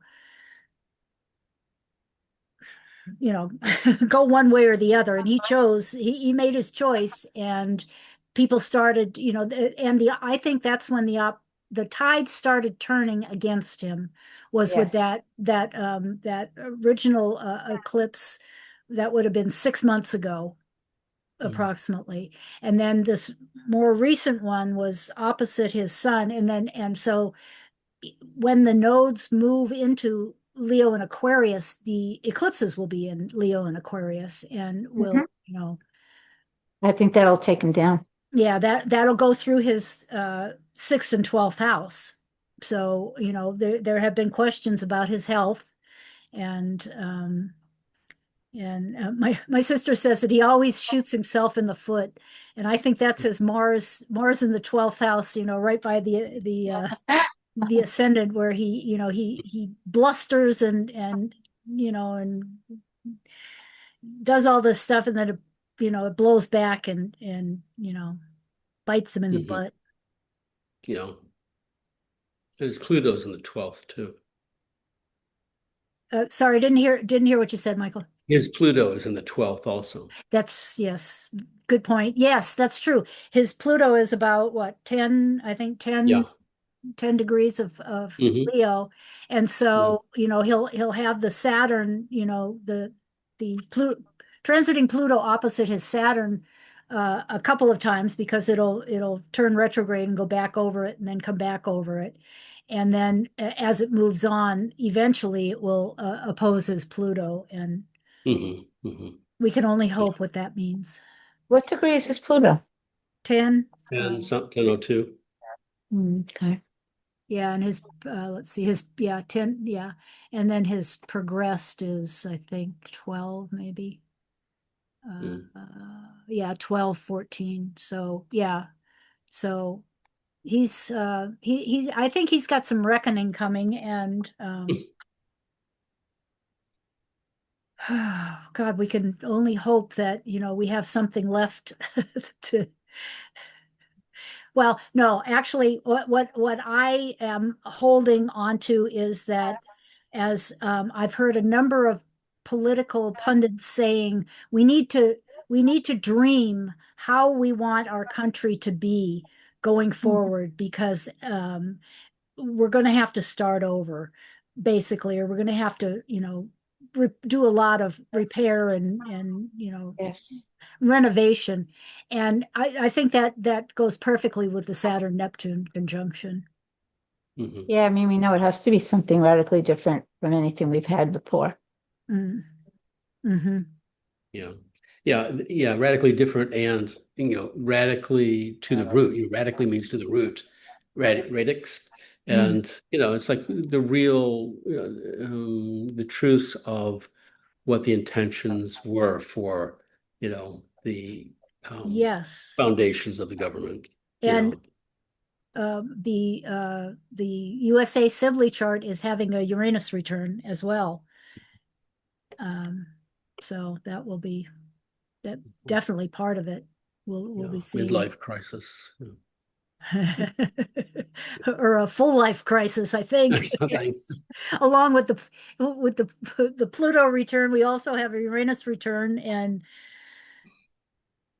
go one way or the other. And he made his choice, and people started, I think that's when the tide started turning against him, was with Yes. that original eclipse that would have been 6 months ago, Mhm. approximately. And then this more recent one was opposite his sun. And so when the nodes move into Leo and Aquarius, the eclipses will be in Leo and Aquarius, and Mhm. will, I think that'll take him down. yeah, that'll go through his sixth and 12th house. So, there have been questions about his health, and my sister says that he always shoots himself in the foot, and I think that's his Mars in the 12th house, right by the ascendant, where he blusters and does all this stuff, and then it blows back, and bites him in the Mhm. butt. Yeah. And his Pluto's in the 12th too. Sorry, didn't hear what you said, Michael. His Pluto is in the 12th also. That's, yes, good point. Yes, that's true. His Pluto is about what, 10, I think, Yeah. 10 degrees of Hmm. Leo. And Yeah. so, he'll have the Saturn, the Pluto transiting Pluto opposite his Saturn a couple of times, because it'll turn retrograde and go back over it, and then come back over it. And then as it moves on, eventually it will oppose his Pluto, and Hmm. Hmm. we can only hope what that means. What degree is his Pluto? 10, And some 1002. Okay. yeah, and his let's see, his, yeah, 10, yeah, and then his progressed is, I think, 12, maybe. Mm. Yeah, 12, 14. So yeah, so he's I think he's got some reckoning coming, and God, we can only hope that, we have something left to. Well, no, actually, what I am holding on to is that, as I've heard a number of political pundits saying, we need to dream how we want our country to be going Mhm. forward, because we're going to have to start over, basically, or we're going to have to, do a lot of repair, and Yes. renovation. And I think that goes perfectly with the Saturn Neptune conjunction. Hmm. Yeah, I mean, we know it has to be something radically different from anything we've had before. Mm. Hmm. Yeah. Yeah. Yeah. Radically different and, radically to the root. Radically means to the root, radix. Mm. And, it's like the real, the truths of what the intentions were for, the Yes. foundations of the government, And the USA Sibley chart is having a Uranus return as well. Um, so that will be that definitely part of it. we'll be seeing. Midlife crisis. Or a full life crisis, I think. Yes. Along with the Pluto return, we also have a Uranus return and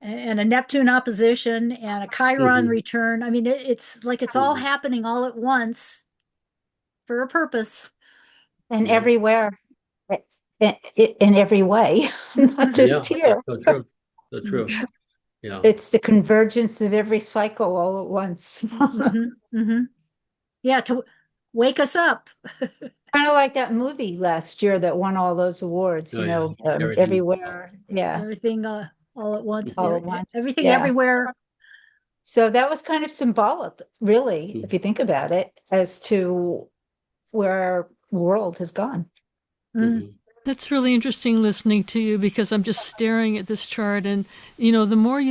a Neptune opposition and a Chiron return. I mean, it's like it's all happening all at once for a purpose. And everywhere, in every way, not just here. So true. So true. Yeah. It's the convergence of every cycle all at once. Yeah, to wake us up. Kind of like that movie last year that won all those awards, everywhere. Yeah. Everything all at once. All at once. Everything everywhere. So that was kind of symbolic, really, if you think about it, as to where our world has gone. That's really interesting listening to you, because I'm just staring at this chart, and the more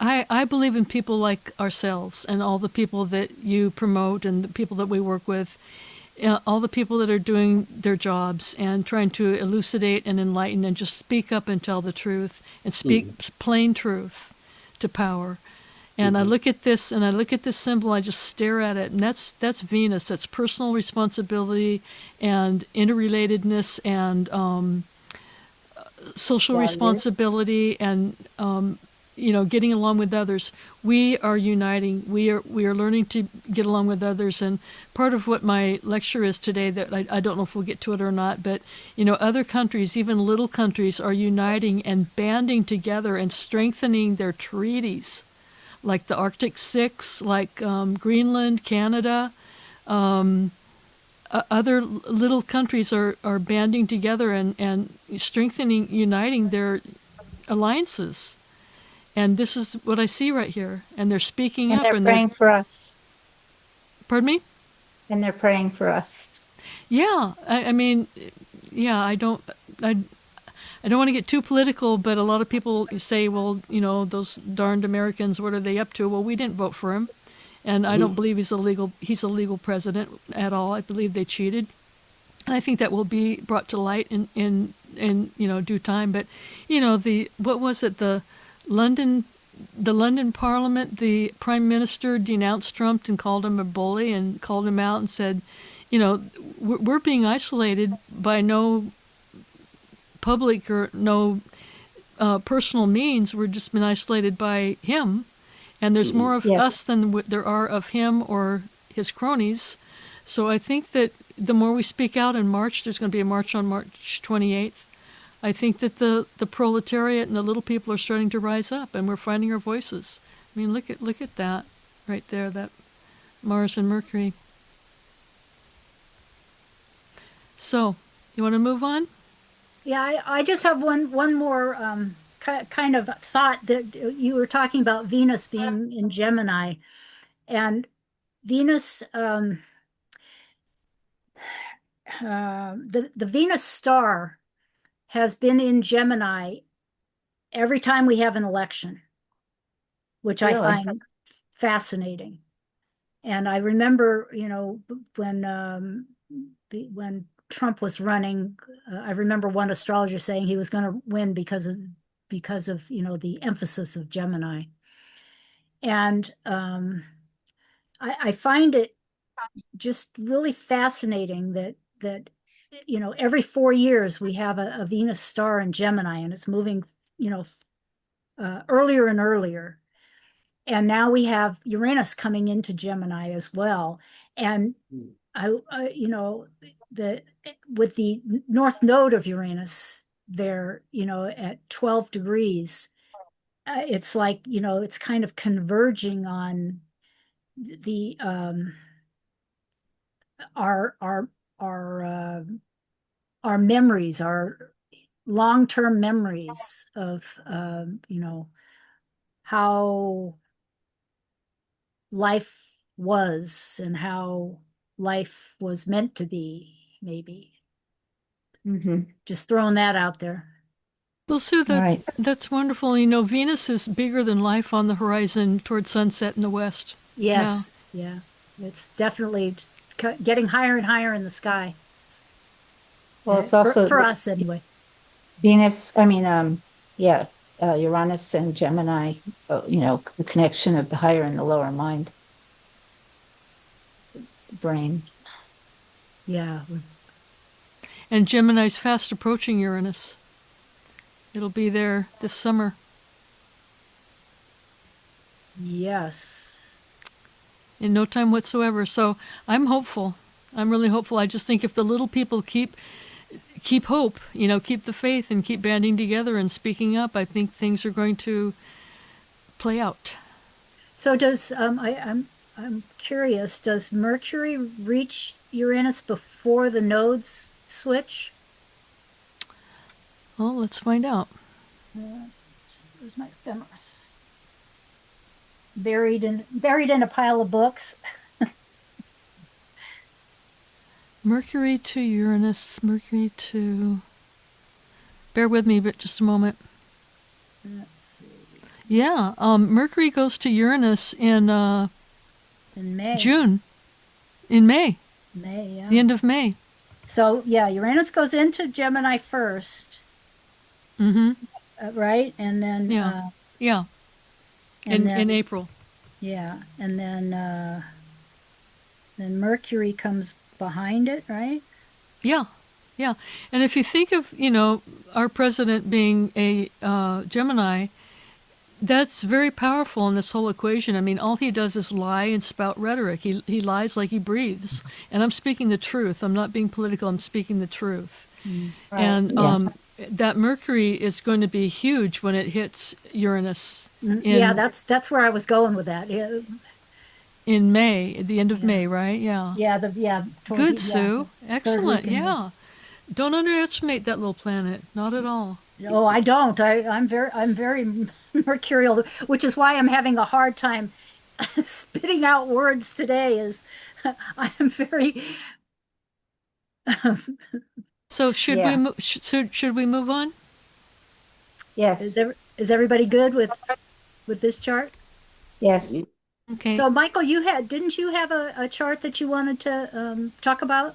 I believe in people like ourselves and all the people that you promote and the people that we work with, all the people that are doing their jobs and trying to elucidate and enlighten and just speak up and tell the truth and speak plain truth to power. And I look at this and I look at this symbol, I just stare at it, and that's Venus. That's personal responsibility and interrelatedness and social responsibility and getting along with others. We are uniting. We are learning to get along with others. And part of what my lecture is today, that I don't know if we'll get to it or not, but other countries, even little countries, are uniting and banding together and strengthening their treaties, like the Arctic Six, like Greenland, Canada. Other little countries are banding together and strengthening, uniting their alliances. And this is what I see right here. And they're speaking up. They're praying for us. Pardon me? And they're praying for us. Yeah. I mean, I don't want to get too political, but a lot of people say, well, those darned Americans, what are they up to? Well, we didn't vote for him. And I don't believe he's a legal president at all. I believe they cheated. And I think that will be brought to light in due time. But, what was it? The London Parliament, the Prime Minister denounced Trump and called him a bully and called him out and said, we're being isolated by no public or no personal means. We're just been isolated by him, and there's more of us than there are of him or his cronies. So I think that the more we speak out in March, there's going to be a march on March 28th. I think that the proletariat and the little people are starting to rise up, and we're finding our voices. I mean, look at that right there, that Mars and Mercury. So, you want to move on? Yeah, I just have one more kind of thought, that you were talking about Venus being in Gemini, and Venus, the Venus star has been in Gemini every time we have an election, which really? I find fascinating. And I remember, when Trump was running, I remember one astrologer saying he was going to win because of the emphasis of Gemini. And I find it just really fascinating that every 4 years we have a Venus star in Gemini, and it's moving earlier and earlier. And now we have Uranus coming into Gemini as well. And with the north node of Uranus there, at 12 degrees, it's like, it's kind of converging on the our memories, our long-term memories of how life was and how life was meant to be, maybe. Just throwing that out there. Well, Sue, that's wonderful. Venus is bigger than life on the horizon towards sunset in the west. Yes, yeah. It's definitely getting higher and higher in the sky. Well, it's also for us anyway. Venus, Uranus and Gemini, the connection of the higher and the lower mind, brain. Yeah. And Gemini's fast approaching Uranus. It'll be there this summer. Yes. In no time whatsoever. So I'm hopeful. I'm really hopeful. I just think if the little people keep hope, keep the faith and keep banding together and speaking up, I think things are going to play out. So does I'm curious, does Mercury reach Uranus before the nodes switch? Well, let's find out. Where's my ephemeris? Buried in a pile of books. Mercury to Uranus, Mercury to... Bear with me but just a moment. Let's see. Yeah, Mercury goes to Uranus in May. June. In May. May, yeah. The end of May. So, yeah, Uranus goes into Gemini first. Mm-hmm. Right? And then... Yeah. Yeah. And In April. Yeah. And then Mercury comes behind it, right? Yeah. Yeah. And if you think of, our president being a Gemini, that's very powerful in this whole equation. I mean, all he does is lie and spout rhetoric. He lies like he breathes. And I'm speaking the truth. I'm not being political. I'm speaking the truth. Right. And Yes. that Mercury is going to be huge when it hits Uranus. Yeah, that's where I was going with that. Yeah, In May, at the end of May, right? Yeah. toward Good, Sue. Excellent. week in May. Yeah. Don't underestimate that little planet. Not at all. Oh, I don't. I'm very mercurial, which is why I'm having a hard time spitting out words today. Is I am very. So should Yeah. should we move on? Yes. Is everybody good with this chart? Yes. Okay. So, Michael, didn't you have a chart that you wanted to talk about?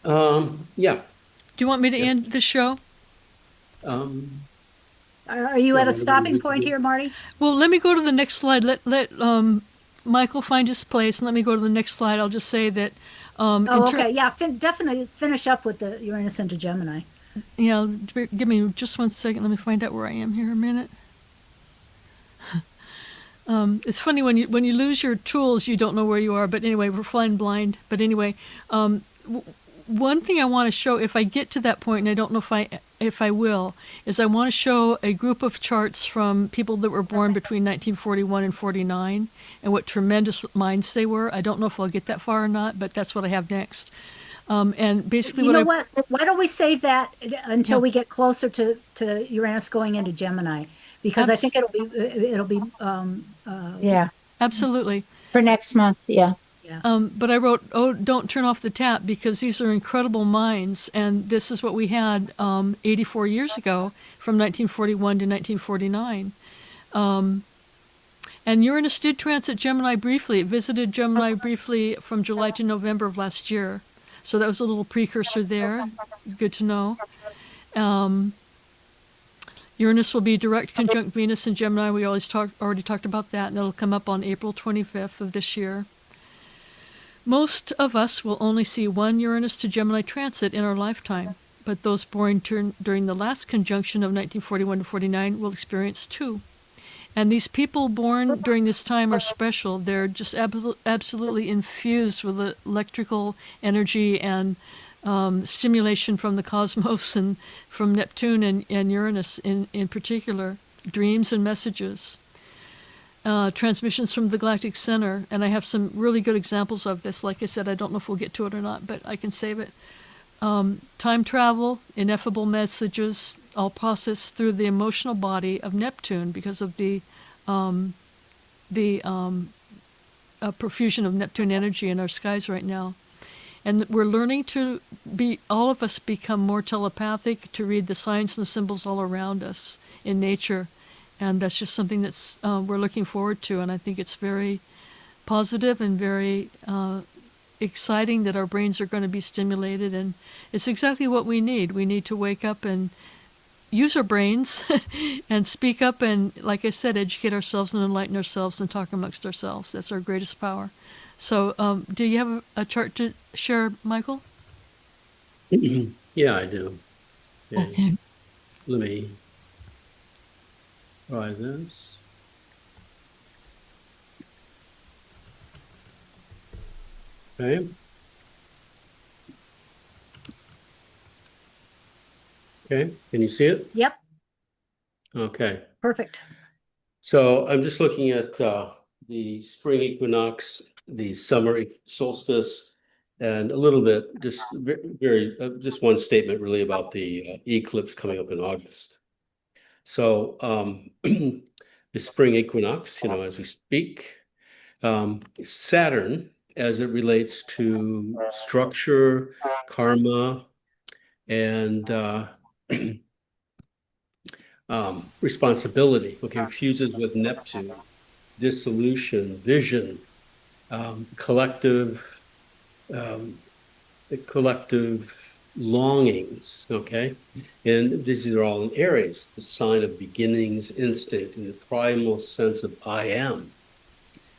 Yeah. Do you want me to end the show? Are you Yeah, at a what do stopping we point do? here, Marty? Well, let me go to the next slide. Let Michael find his place, and let me go to the next slide. I'll just say that. Okay. Yeah, definitely finish up with the Uranus into Gemini. Yeah, give me just 1 second. Let me find out where I am here a minute. It's funny when you lose your tools, you don't know where you are. But anyway, we're flying blind. But anyway, one thing I want to show, if I get to that point, and I don't know if I will, is I want to show a group of charts from people that were born between 1941 and 49, and what tremendous minds they were. I don't know if I'll get that far or not, but that's what I have next. And basically, Why don't we save that until we get closer to Uranus going into Gemini? Because I think it'll be Yeah. Absolutely. For next month. Yeah. But I wrote, don't turn off the tap, because these are incredible minds. And this is what we had 84 years ago from 1941 to 1949. And Uranus did transit Gemini briefly. It visited Gemini briefly from July to November of last year. So that was a little precursor there. Good to know. Uranus will be direct conjunct Venus in Gemini. We already talked about that, and that'll come up on April 25th of this year. Most of us will only see one Uranus to Gemini transit in our lifetime, but those born during the last conjunction of 1941 to 49 will experience two. And these people born during this time are special. They're just absolutely infused with electrical energy and stimulation from the cosmos and from Neptune and Uranus in particular, dreams and messages. Transmissions from the galactic center, and I have some really good examples of this. Like I said, I don't know if we'll get to it or not, but I can save it. Time travel, ineffable messages, all processed through the emotional body of Neptune because of the profusion of Neptune energy in our skies right now. And we're learning to all of us become more telepathic, to read the signs and the symbols all around us in nature. And that's just something that's we're looking forward to. And I think it's very positive and very exciting that our brains are going to be stimulated. And it's exactly what we need. We need to wake up and use our brains and speak up and, like I said, educate ourselves and enlighten ourselves and talk amongst ourselves. That's our greatest power. So do you have a chart to share, Michael? Yeah, I do. Okay. Let me try this. Okay. Okay, can you see it? Yep, Okay. perfect. So I'm just looking at the spring equinox, the summer solstice, and a little bit, just very, just one statement really about the eclipse coming up in August. So the spring equinox, as we speak, Saturn, as it relates to structure, karma, and responsibility, okay, fuses with Neptune, dissolution, vision, collective, the collective longings, okay? And these are all in Aries, the sign of beginnings, instinct, and the primal sense of I am.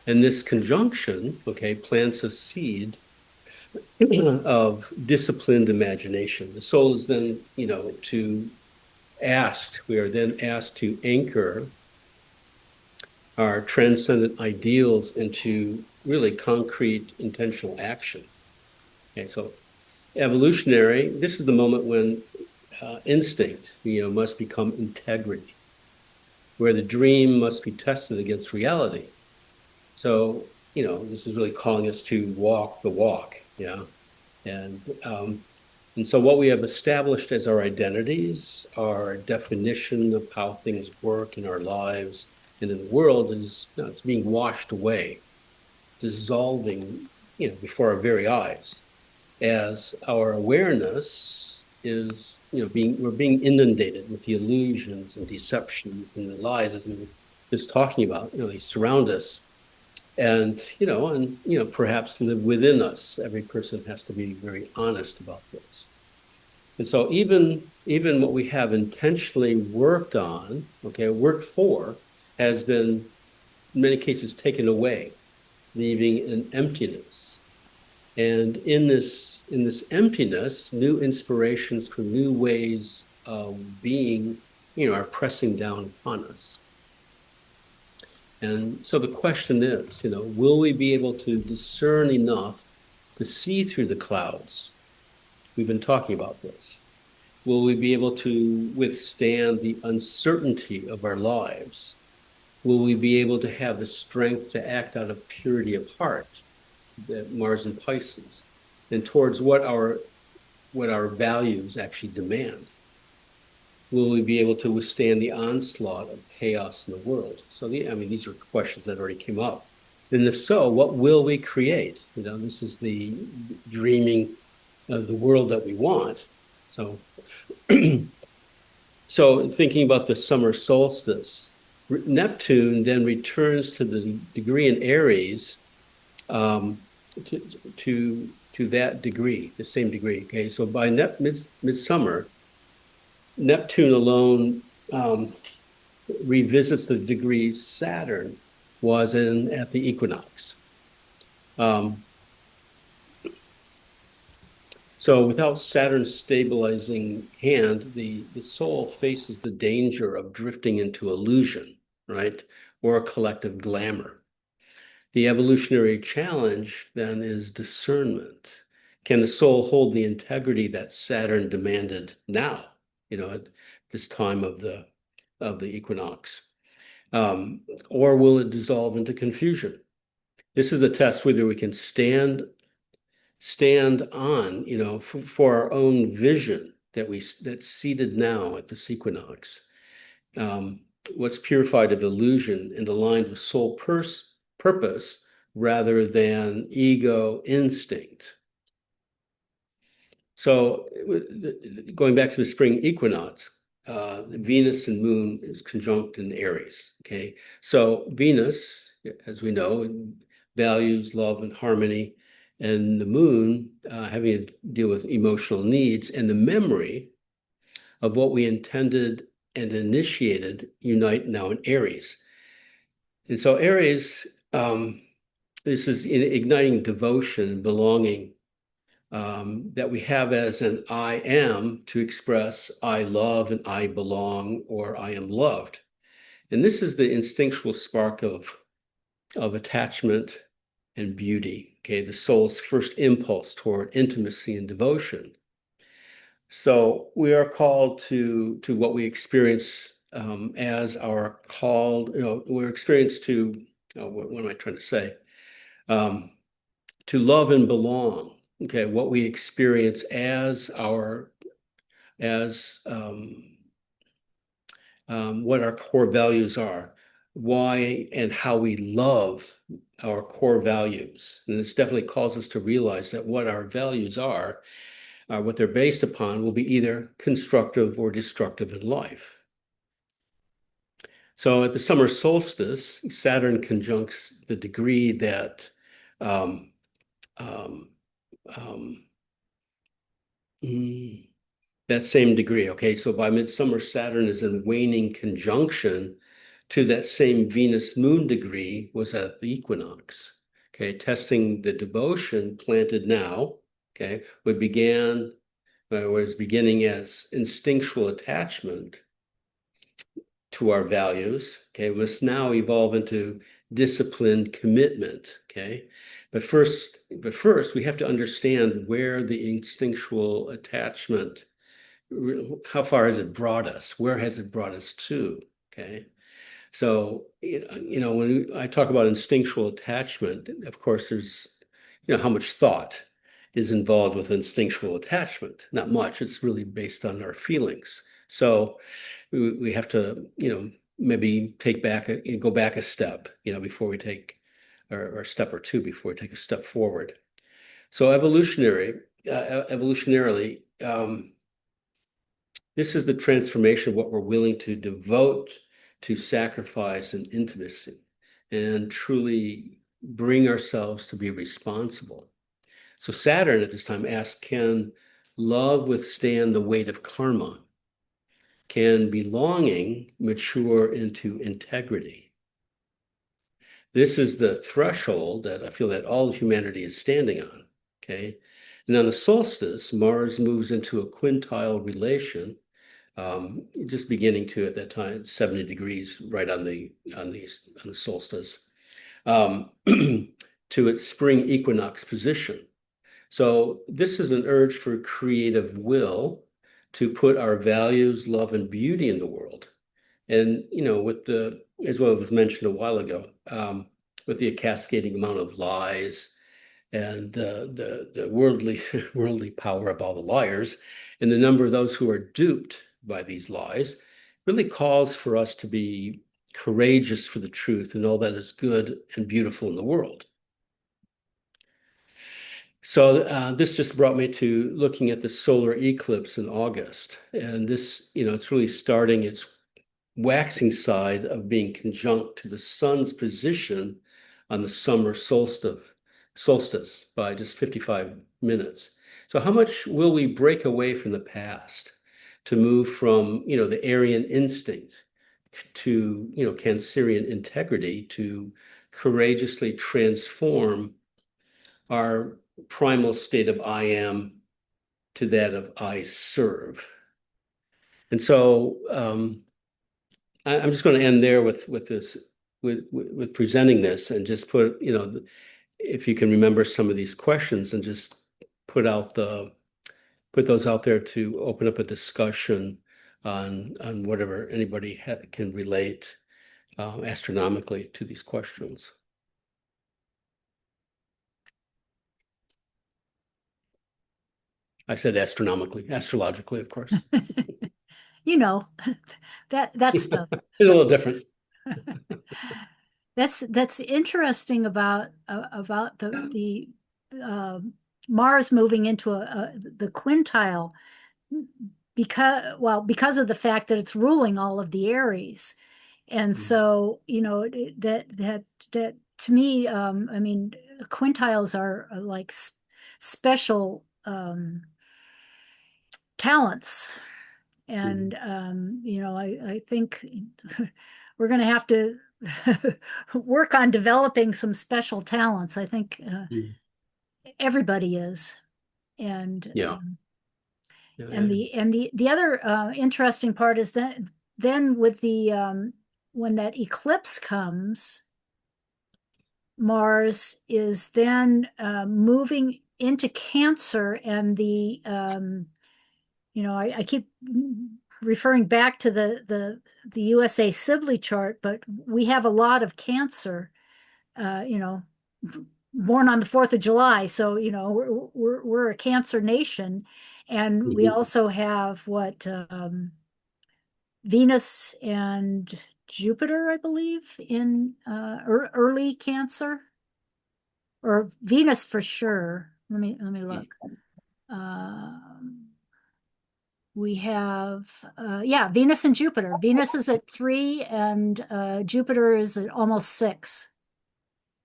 And this conjunction, okay, plants a seed of disciplined imagination. The soul is then, we are then asked to anchor our transcendent ideals into really concrete intentional action. Okay, so evolutionary, this is the moment when instinct, must become integrity, where the dream must be tested against reality. So, this is really calling us to walk the walk, yeah. And so what we have established as our identities, our definition of how things work in our lives and in the world is, it's being washed away, dissolving, before our very eyes, as our awareness is, we're being inundated with the illusions and deceptions and the lies, as we were just talking about, they surround us. And, perhaps live within us. Every person has to be very honest about this. And so even what we have intentionally worked on, worked for, has been, in many cases, taken away, leaving an emptiness. And in this emptiness, new inspirations for new ways of being, are pressing down upon us. And so the question is, will we be able to discern enough to see through the clouds? We've been talking about this. Will we be able to withstand the uncertainty of our lives? Will we be able to have the strength to act out of purity of heart, that Mars and Pisces, and towards what our values actually demand? Will we be able to withstand the onslaught of chaos in the world? So, these are questions that already came up. And if so, what will we create? This is the dreaming of the world that we want. So, so thinking about the summer solstice, Neptune then returns to the degree in Aries, to that degree, the same degree. Okay, so by midsummer, Neptune alone revisits the degree Saturn was in at the equinox. So without Saturn's stabilizing hand, the soul faces the danger of drifting into illusion, right? Or a collective glamour. The evolutionary challenge then is discernment. Can the soul hold the integrity that Saturn demanded now, at this time of the equinox? Or will it dissolve into confusion? This is a test whether we can stand on, for our own vision that's seated now at this equinox. What's purified of illusion and aligned with soul purpose rather than ego instinct. So going back to the spring equinox, Venus and Moon is conjunct in Aries, okay? So Venus, as we know, values love and harmony, and the Moon having to deal with emotional needs and the memory of what we intended and initiated unite now in Aries. And so Aries, this is igniting devotion and belonging that we have as an I am to express I love and I belong or I am loved. And this is the instinctual spark of attachment and beauty, okay, the soul's first impulse toward intimacy and devotion. So we are called to what we experience as our called, we're experienced to, what am I trying to say? To love and belong, okay, what we experience as what our core values are, why and how we love our core values. And this definitely calls us to realize that what our values are, what they're based upon, will be either constructive or destructive in life. So at the summer solstice, Saturn conjuncts the degree that um, um, um, that same degree. Okay, so by midsummer, Saturn is in waning conjunction to that same Venus moon degree was at the equinox. Okay, testing the devotion planted now. Okay, was beginning as instinctual attachment to our values. Okay, must now evolve into disciplined commitment. Okay, but first we have to understand where the instinctual attachment, how far has it brought us? Where has it brought us to? Okay. So, when I talk about instinctual attachment, of course, there's, how much thought is involved with instinctual attachment. Not much. It's really based on our feelings. So we have to, maybe go back a step, before we take, or a step or two before we take a step forward. So evolutionarily, this is the transformation of what we're willing to devote to sacrifice and intimacy and truly bring ourselves to be responsible. So Saturn at this time asks, can love withstand the weight of karma? Can belonging mature into integrity? This is the threshold that I feel that all humanity is standing on, okay? And on the solstice, Mars moves into a quintile relation, just beginning to at that time 70 degrees right on the solstice, to its spring equinox position. So this is an urge for creative will to put our values, love, and beauty in the world. And with the, as well as mentioned a while ago, with the cascading amount of lies and the worldly power of all the liars, and the number of those who are duped by these lies, really calls for us to be courageous for the truth and all that is good and beautiful in the world. So this just brought me to looking at the solar eclipse in August. And this, it's really starting its waxing side of being conjunct to the sun's position on the summer solstice by just 55 minutes. So how much will we break away from the past to move from, the Aryan instinct to, Cancerian integrity to courageously transform our primal state of I am to that of I serve? And so I'm just going to end there with this, with presenting this, and just put, if you can remember some of these questions and just put those out there to open up a discussion on whatever anybody can relate astronomically to these questions. I said astronomically, astrologically, of course. That's stuff. There's a little difference. That's interesting about the Mars moving into the quintile, because of the fact that it's ruling all of the Aries, and so that to me, I mean, quintiles are like special talents. And, I think we're going to have to work on developing some special talents. I think Mm. everybody is. And, Yeah. Yeah, the other interesting part is that then with the when that eclipse comes, Mars is then moving into Cancer, and I keep referring back to the USA Sibley chart, but we have a lot of Cancer, born on the 4th of July, so we're a Cancer nation, and we Mhm. also have Venus and Jupiter, I believe, in early Cancer, or Venus for sure. Let me look. We have Venus and Jupiter. Venus is at 3, and Jupiter is at almost 6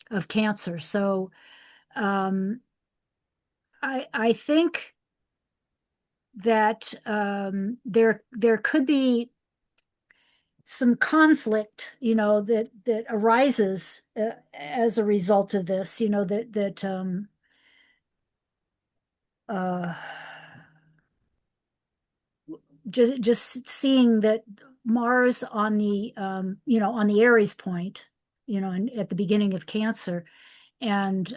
of Cancer. So I think that there could be some conflict, that arises as a result of this, just seeing that Mars on the on the Aries point, at the beginning of Cancer, and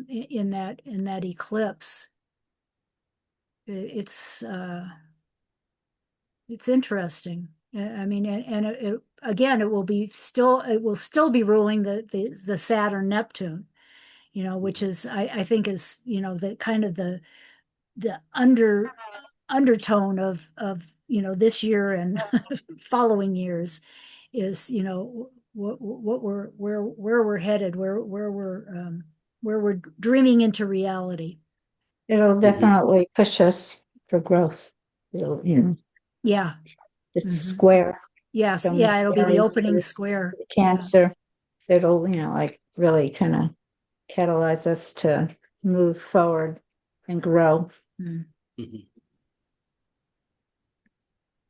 in that eclipse, it's interesting. I mean, and again, it will still be ruling the Saturn Neptune, which is I think is the kind of the undertone of this year and following years is what where we're headed, where we're dreaming into reality. It'll definitely push us for growth. It'll, Yeah. it's Mhm. square Yes. from Yeah. It'll be the Aries opening to square. the Cancer. It'll, like really kind of catalyze us to move forward and grow. Yeah. Mm. Mhm.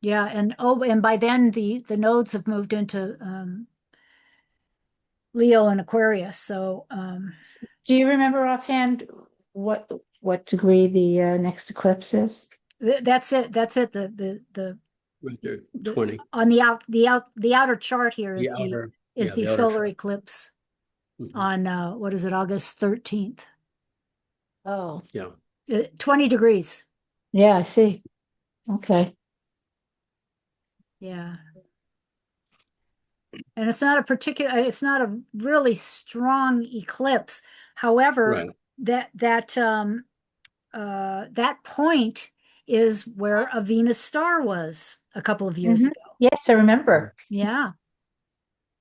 Yeah, and by then the nodes have moved into Leo and Aquarius. So Do you remember offhand what degree the next eclipse is? that's it. That's it. The Right there, 20. on the outer chart here The is outer, the the outer solar chart. eclipse Mhm. on what is it, August 13th? Oh, Yeah. 20 degrees. yeah, I see. Okay. Yeah. And it's not a really strong eclipse. However, Right. that point is where a Venus star was a couple of years Mhm. ago. Yes, I remember. Yeah.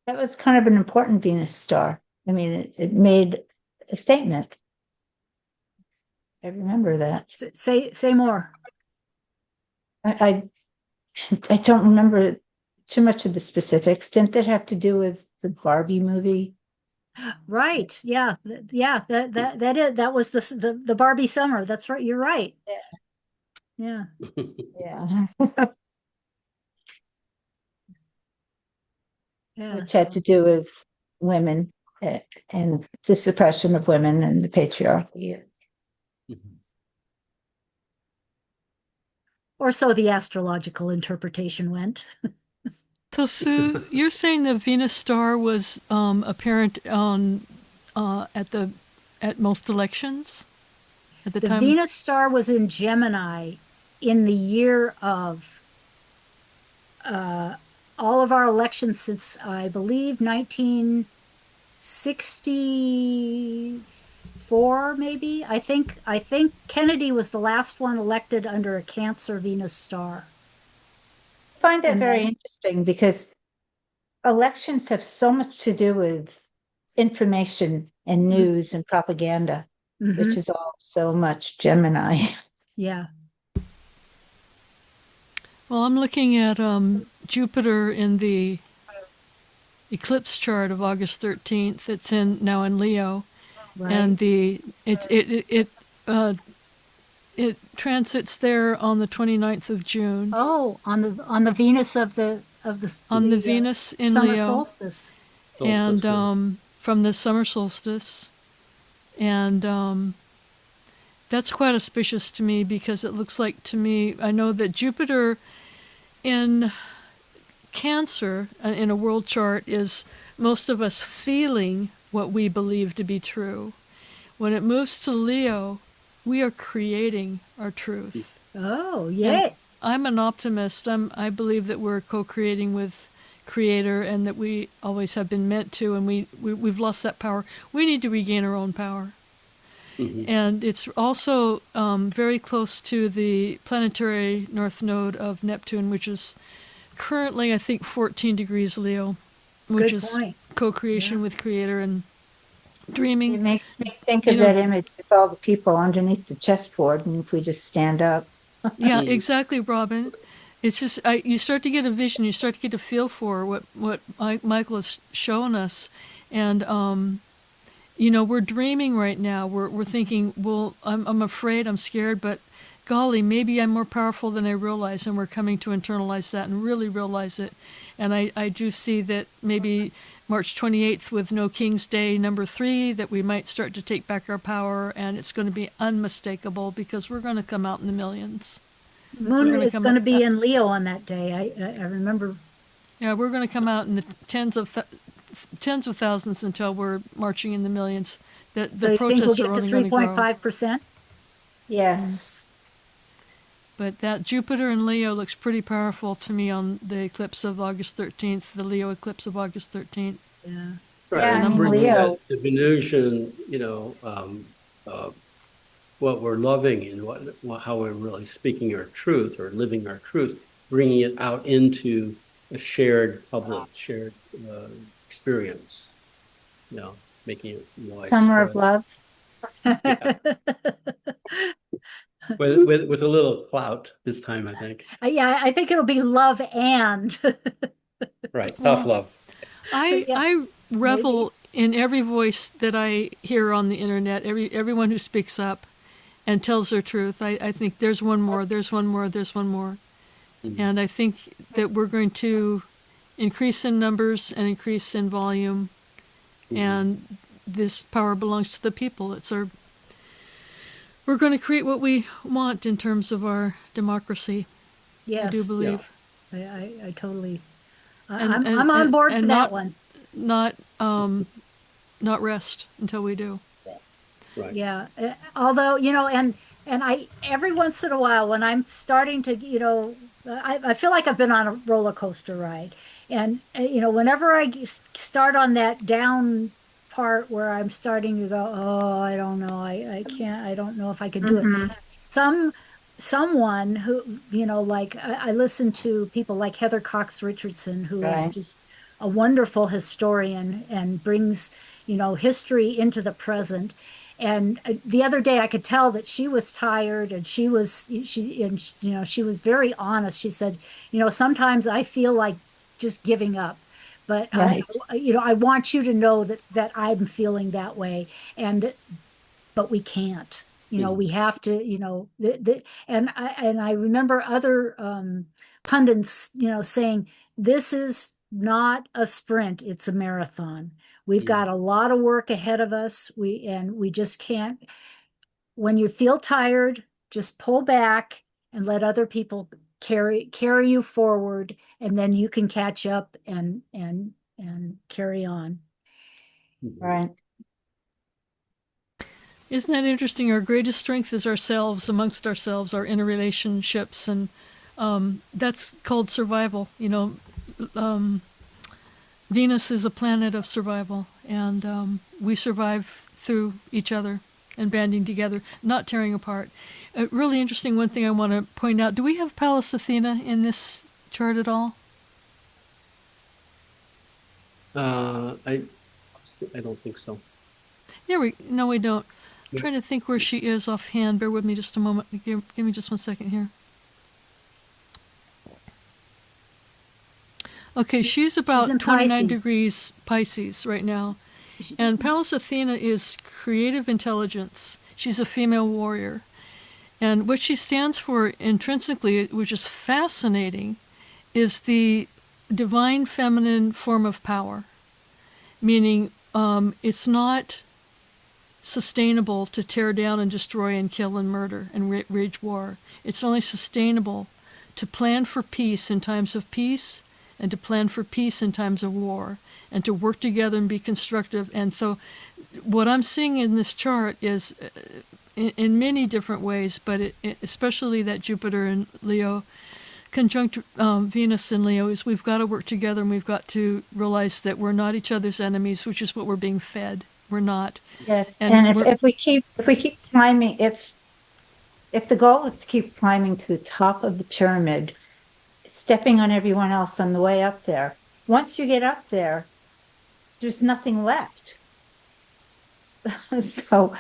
That was kind of an important Venus star. I mean, it made a statement. I remember that. Say more. I I don't remember too much of the specifics. Didn't that have to do with the Barbie movie? Right. Yeah. Yeah. That was the Barbie summer. That's right. You're right. Yeah. Yeah. Yeah. Which had So, to do with women and the suppression of women and the patriarchy. Mhm. or so the astrological interpretation went. So, Sue, you're saying the Venus star was apparent on at most elections at the The time? Venus star was in Gemini in the year of all of our elections since, I believe, 1964, maybe. I think Kennedy was the last one elected under a Cancer Venus star. I find that And very then interesting because elections have so much to do with information and news and propaganda, which mhm, is all so much Gemini. yeah. Well, I'm looking at Jupiter in the eclipse chart of August 13th. It's now in Leo, Right. and the it's it it transits there on the 29th of June. Oh, on the Venus of the On the Venus in summer Leo. solstice. And Solstice, yeah. from the summer solstice. And that's quite auspicious to me, because it looks like to me, I know that Jupiter in Cancer, in a world chart, is most of us feeling what we believe to be true. When it moves to Leo, we are creating our truth. Oh, yay. I'm an optimist. I believe that we're co-creating with Creator, and that we always have been meant to, and we've lost that power. We need to regain our own power. Mhm. And it's also very close to the planetary north node of Neptune, which is currently, I think, 14 degrees Leo, which Good is point. co-creation Yeah. with Creator and It dreaming. makes me think You of know- that image with all the people underneath the chessboard, and if we just stand up. Yeah, Mm. exactly, Robin. It's just you start to get a vision, you start to get a feel for what Michael has shown us, and we're dreaming right now. We're thinking, well, I'm afraid, I'm scared, but golly, maybe I'm more powerful than I realize, and we're coming to internalize that and really realize it. And I do see that maybe March 28th, with No King's Day number 3, that we might start to take back our power, and it's going to be unmistakable, because we're going to come out in the millions. Moon gonna is come going to up- be in Leo on that day. I remember. Yeah, we're going to come out in the tens of thousands until we're marching in the millions. The So you think we'll protests are get to only going to grow. 3.5%? Yes. But that Jupiter in Leo looks pretty powerful to me on the eclipse of August 13th, the Leo eclipse of August 13th. Yeah. Right, Yeah, it's I mean, bringing Leo- the Venusian, what we're loving and how we're really speaking our truth or living our truth, bringing it out into a shared public, shared experience, making it widespread. Summer of Love. Yeah. With a little clout this time, I think. Yeah, I think it'll be love and. Right, tough love. I Yeah, I revel in every voice that I hear on the internet, everyone who speaks up and tells their truth. I think there's one more, there's one more, there's one more. Mhm. And I think that we're going to increase in numbers and increase in volume. Mhm. And this power belongs to the people. We're going to create what we want in terms of our democracy. yes. I do believe. I totally. And- I'm on board for and that not- one. Not rest until we do. Right. Yeah. Although, and I, every once in a while when I'm starting to, I feel like I've been on a roller coaster ride. And, whenever I start on that down part where I'm starting to go, oh, I don't know, I can't, I don't know if I can do it. Someone who, like I listen to people like Heather Cox Richardson, who is Right. just a wonderful historian and brings, history into the present. And the other day I could tell that she was tired, and she was very honest. She said, sometimes I feel like just giving up, but Right. I want you to know that I'm feeling that way, but we can't. We have to. And I remember other pundits, saying this is not a sprint; it's a marathon. We've got a lot of work ahead of us. We just can't. When you feel tired, just pull back and let other people carry you forward, and then you can catch up and carry on. Mhm. Right. Isn't that interesting? Our greatest strength is ourselves, amongst ourselves, our interrelationships, and that's called survival. Venus is a planet of survival, and we survive through each other and banding together, not tearing apart. Really interesting, one thing I want to point out, do we have Pallas Athena in this chart at all? I don't think so. No, we don't. I'm Yeah. trying to think where she is offhand. Bear with me just a moment. Give me just 1 second here. Okay, she's about in 29 Pisces. degrees Pisces right now. And Pallas Athena is creative intelligence. She's a female warrior. And what she stands for intrinsically, which is fascinating, is the divine feminine form of power, meaning it's not sustainable to tear down and destroy and kill and murder and wage war. It's only sustainable to plan for peace in times of peace and to plan for peace in times of war and to work together and be constructive. And so what I'm seeing in this chart is in many different ways, but especially that Jupiter and Leo conjunct Venus and Leo, is we've got to work together and we've got to realize that we're not each other's enemies, which is what we're being fed. We're not. Yes, And and we're- if we keep climbing, if the goal is to keep climbing to the top of the pyramid, stepping on everyone else on the way up there, once you get up there, there's nothing left. So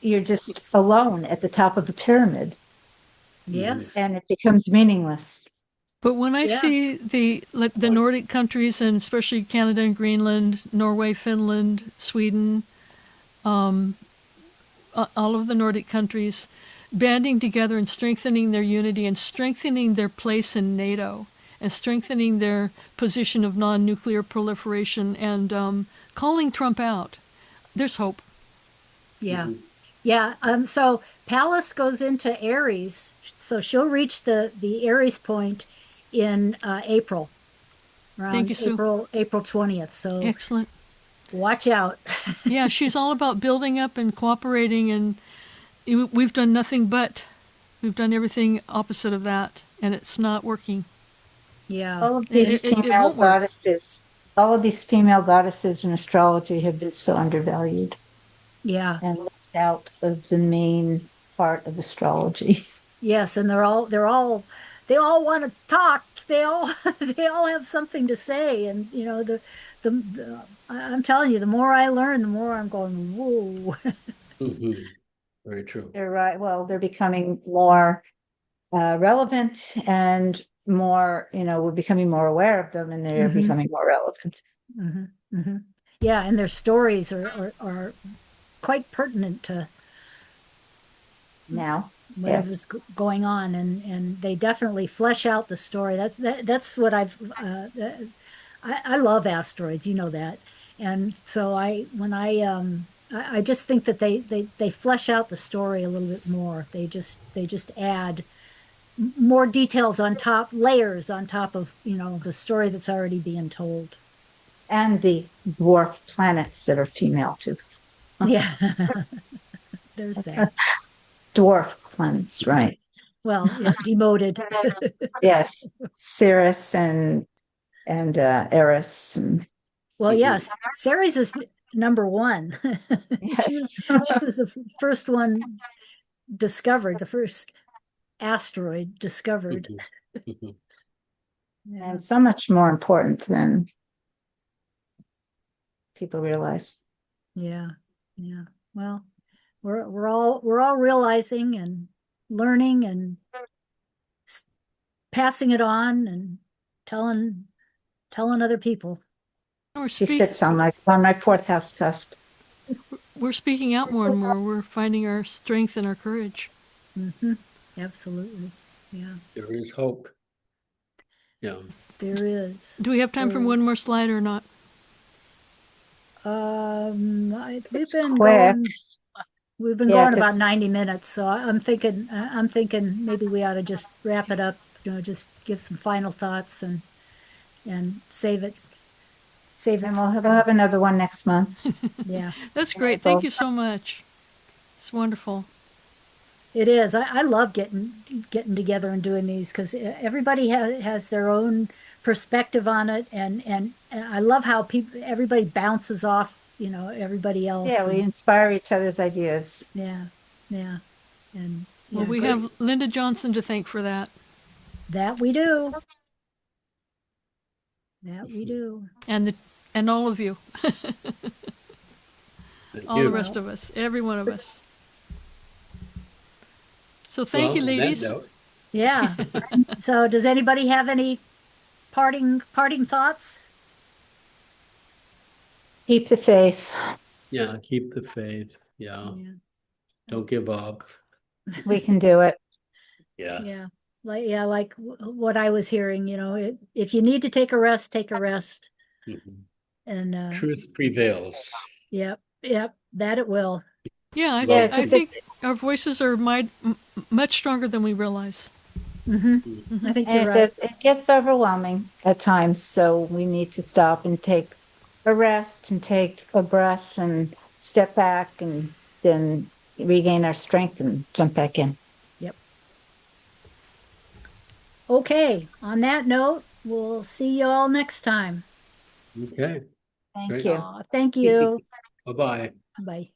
you're just alone at the top of the pyramid, Yes. and it becomes meaningless. But when I Yeah. see the Nordic countries, and especially Canada and Greenland, Norway, Finland, Sweden, all of the Nordic countries banding together and strengthening their unity and strengthening their place in NATO and strengthening their position of non-nuclear proliferation and calling Trump out, there's hope. Yeah. Yeah. So Pallas goes into Aries, so she'll reach the Aries point in April. Around Thank you, Sue. April 20th. So Excellent. watch out. Yeah, she's all about building up and cooperating, and we've done nothing but. We've done everything opposite of that, and it's not working. Yeah. All of these It female won't work. goddesses, in astrology have been so undervalued Yeah. and left out of the main part of astrology. Yes, and they all want to talk. They all have something to say, and you know I'm telling you, the more I learn, the more I'm going, whoa. Mhm. Very true. They're right. Well, they're becoming more relevant and more, we're becoming more aware of them, and they're Mhm. becoming more relevant Hmm. Hmm. Yeah, and their stories are quite pertinent to now. whatever's going on, and they definitely flesh out the story. That's what I love asteroids, you know that, and so I just think that they flesh out the story a little bit more. They just add more details on top, layers on top of the story that's already being told. And the dwarf planets that are female too. Yeah, there's that. Dwarf planets, right? Well, yeah, demoted. Yes, Ceres and Eris. And, Well, yes, Ceres is number one. yes. She was the first one discovered, the first asteroid discovered. Mhm. Mhm. Yeah. And so much more important than people realize. Yeah. Yeah. Well, we're all realizing and learning and passing it on and telling other people. She sits on my fourth house cusp. We're speaking out more and more. We're finding our strength and our courage. Mm-hmm. Absolutely. Yeah. There is hope. Yeah. There is. Do we have time for one more slide or not? We've It's been quick. going. We've been Yeah, going about 'cause- 90 minutes, so I'm thinking maybe we ought to just wrap it up. Just give some final thoughts and save it. And we'll have another one next month. That's Yeah, great. Thank you so much. It's wonderful. it is. I love getting together and doing these because everybody has their own perspective on it, and I love how everybody bounces off everybody else. Yeah, we inspire each other's ideas. Yeah, and Well, we have Linda Johnson to thank for that. that we do. That we do. And all of you, Thank all you. the rest of us, every one of us. So thank you, Well, on that ladies. note, Yeah. So does anybody have any parting thoughts? Keep the faith. yeah, keep the faith. Yeah. Don't give up. We can do it. Yes. Yeah. Like what I was hearing, if you need to take a rest, take a rest. Mhm. And Truth prevails. yep, that it will. Yeah, Yeah, I because think our voices are much stronger than we realize. I think and you're it right. does, it gets overwhelming at times, so we need to stop and take a rest and take a breath and step back and then regain our strength and jump back in. Yep. Okay, on that note, we'll see you all next time. Okay. Thank Great. you. Thank you. Bye-bye. Bye.